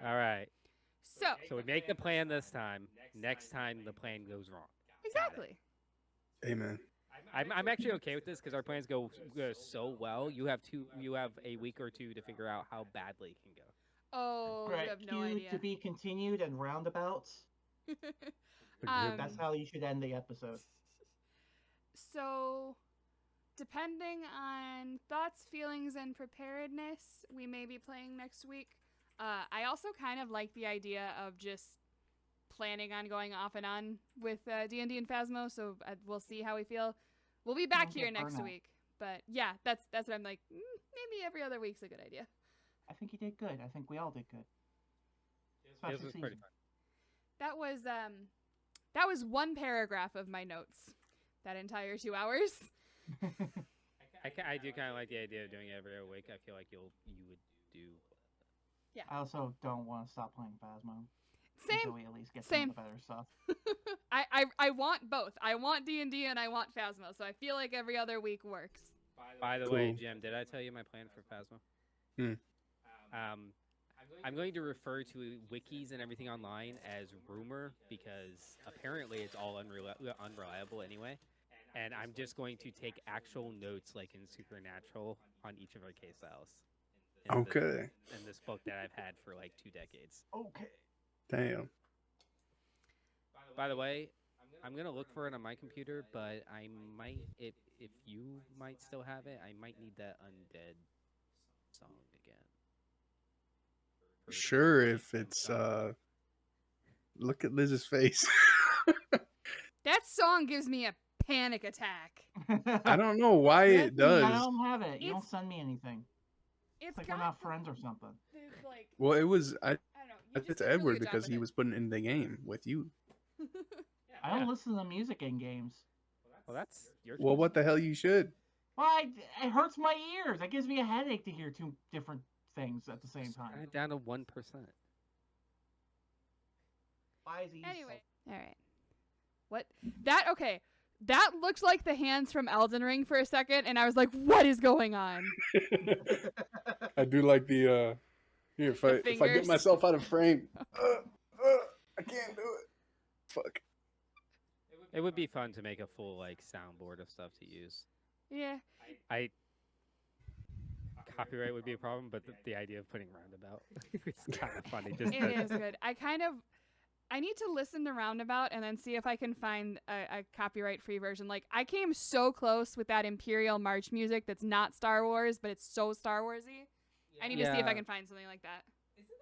Speaker 2: All right.
Speaker 1: So,
Speaker 2: we make the plan this time. Next time, the plan goes wrong.
Speaker 1: exactly.
Speaker 4: Amen.
Speaker 2: I'm actually okay with this because our plans go so well. You have a week or two to figure out how badly it can go.
Speaker 1: Oh,
Speaker 3: right.
Speaker 1: you have no
Speaker 3: Queued
Speaker 1: idea.
Speaker 3: to be continued and roundabouts. That's how you should end the episode.
Speaker 1: So, depending on thoughts, feelings, and preparedness, we may be playing next week. I also kind of like the idea of just planning on going off and on with D&D and Phasmo, so we'll see how we feel. We'll be back
Speaker 3: Don't
Speaker 1: here
Speaker 3: get
Speaker 1: next
Speaker 3: burnout.
Speaker 1: week. But yeah, that's what I'm like, maybe every other week's a good idea.
Speaker 3: I think you did good. I think we all did good.
Speaker 2: This
Speaker 3: Special
Speaker 2: was pretty
Speaker 3: season.
Speaker 2: fun.
Speaker 1: That was one paragraph of my notes. That entire 2 hours.
Speaker 2: I do kind of like the idea of doing it every other week. I feel like you would do.
Speaker 3: I also don't want to stop playing Phasmo.
Speaker 1: Same.
Speaker 3: Until we at least get some of the better stuff.
Speaker 1: I want both. I want D&D and I want Phasmo, so I feel like every other week works.
Speaker 2: By the way,
Speaker 4: Cool.
Speaker 2: Jim, did I tell you my plan for Phasmo?
Speaker 4: Hmm.
Speaker 2: I'm going to refer to wikis and everything online as rumor because apparently it's all unreliable anyway. And I'm just going to take actual notes like in Supernatural on each of our case files.
Speaker 4: Okay.
Speaker 2: In this book that I've had for like 2 decades.
Speaker 3: Okay.
Speaker 4: Damn.
Speaker 2: By the way, I'm going to look for it on my computer, but I might, if you might still have it, I might need that Undead song again.
Speaker 4: Sure, if it's look at Liz's face.
Speaker 1: That song gives me a panic attack.
Speaker 4: I don't know why it does.
Speaker 3: I don't have it. You don't
Speaker 1: It's-
Speaker 3: send me anything.
Speaker 1: It's
Speaker 3: It's like
Speaker 1: got
Speaker 3: we're not
Speaker 1: the-
Speaker 3: friends or something.
Speaker 1: there's like,
Speaker 4: Well, it was I
Speaker 1: I don't know. You
Speaker 4: it's
Speaker 1: just did a really
Speaker 4: Edward
Speaker 1: good job
Speaker 4: because
Speaker 1: with
Speaker 4: he
Speaker 1: it.
Speaker 4: was putting it in the game with you.
Speaker 3: I don't listen to music in games.
Speaker 2: Well, that's your
Speaker 4: Well,
Speaker 2: choice.
Speaker 4: what the hell you should?
Speaker 3: Well, it hurts my ears. It gives me a headache to hear two different things at the same time.
Speaker 2: Cut it down to 1%.
Speaker 3: Why is he
Speaker 1: Anyway, all right. What? Okay. That looked like the hands from Elden Ring for a second, and I was like, what is going on?
Speaker 4: I do like the
Speaker 5: Here, if
Speaker 1: The
Speaker 5: I get
Speaker 1: fingers.
Speaker 5: myself out of frame, I can't do it. Fuck.
Speaker 2: It would be fun to make a full like soundboard of stuff to use.
Speaker 1: Yeah.
Speaker 2: I copyright would be a problem, but the idea of putting roundabout is kind of funny. Just
Speaker 1: It is good. I need to listen to Roundabout and then see if I can find a copyright-free version. Like, I came so close with that Imperial March music that's not Star Wars, but it's so Star Warsy. I need to see if I can find something like that.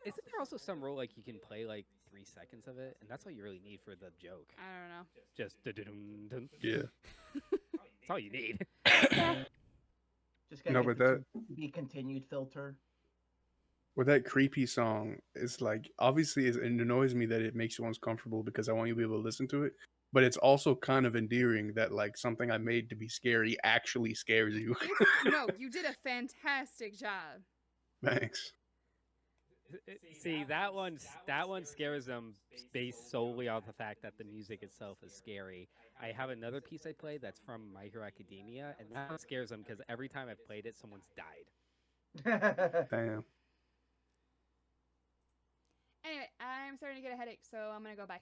Speaker 2: Isn't there also some rule like you can play like 3 seconds of it, and that's all you really need for the joke?
Speaker 1: I don't know.
Speaker 2: Just dun-dun-dun-dun.
Speaker 5: Yeah.
Speaker 2: That's all you need.
Speaker 3: Just gotta
Speaker 5: No,
Speaker 3: get
Speaker 5: but
Speaker 3: the be continued filter.
Speaker 5: With that creepy song, it's like obviously it annoys me that it makes you uncomfortable because I want you to be able to listen to it. But it's also kind of endearing that like something I made to be scary actually scares you.
Speaker 1: No, you did a fantastic job.
Speaker 5: Thanks.
Speaker 2: See, that one scares them based solely on the fact that the music itself is scary. I have another piece I played that's from My Hero Academia, and that one scares them because every time I've played it, someone's died.
Speaker 5: Damn.
Speaker 1: Anyway, I'm starting to get a headache, so I'm gonna go bye.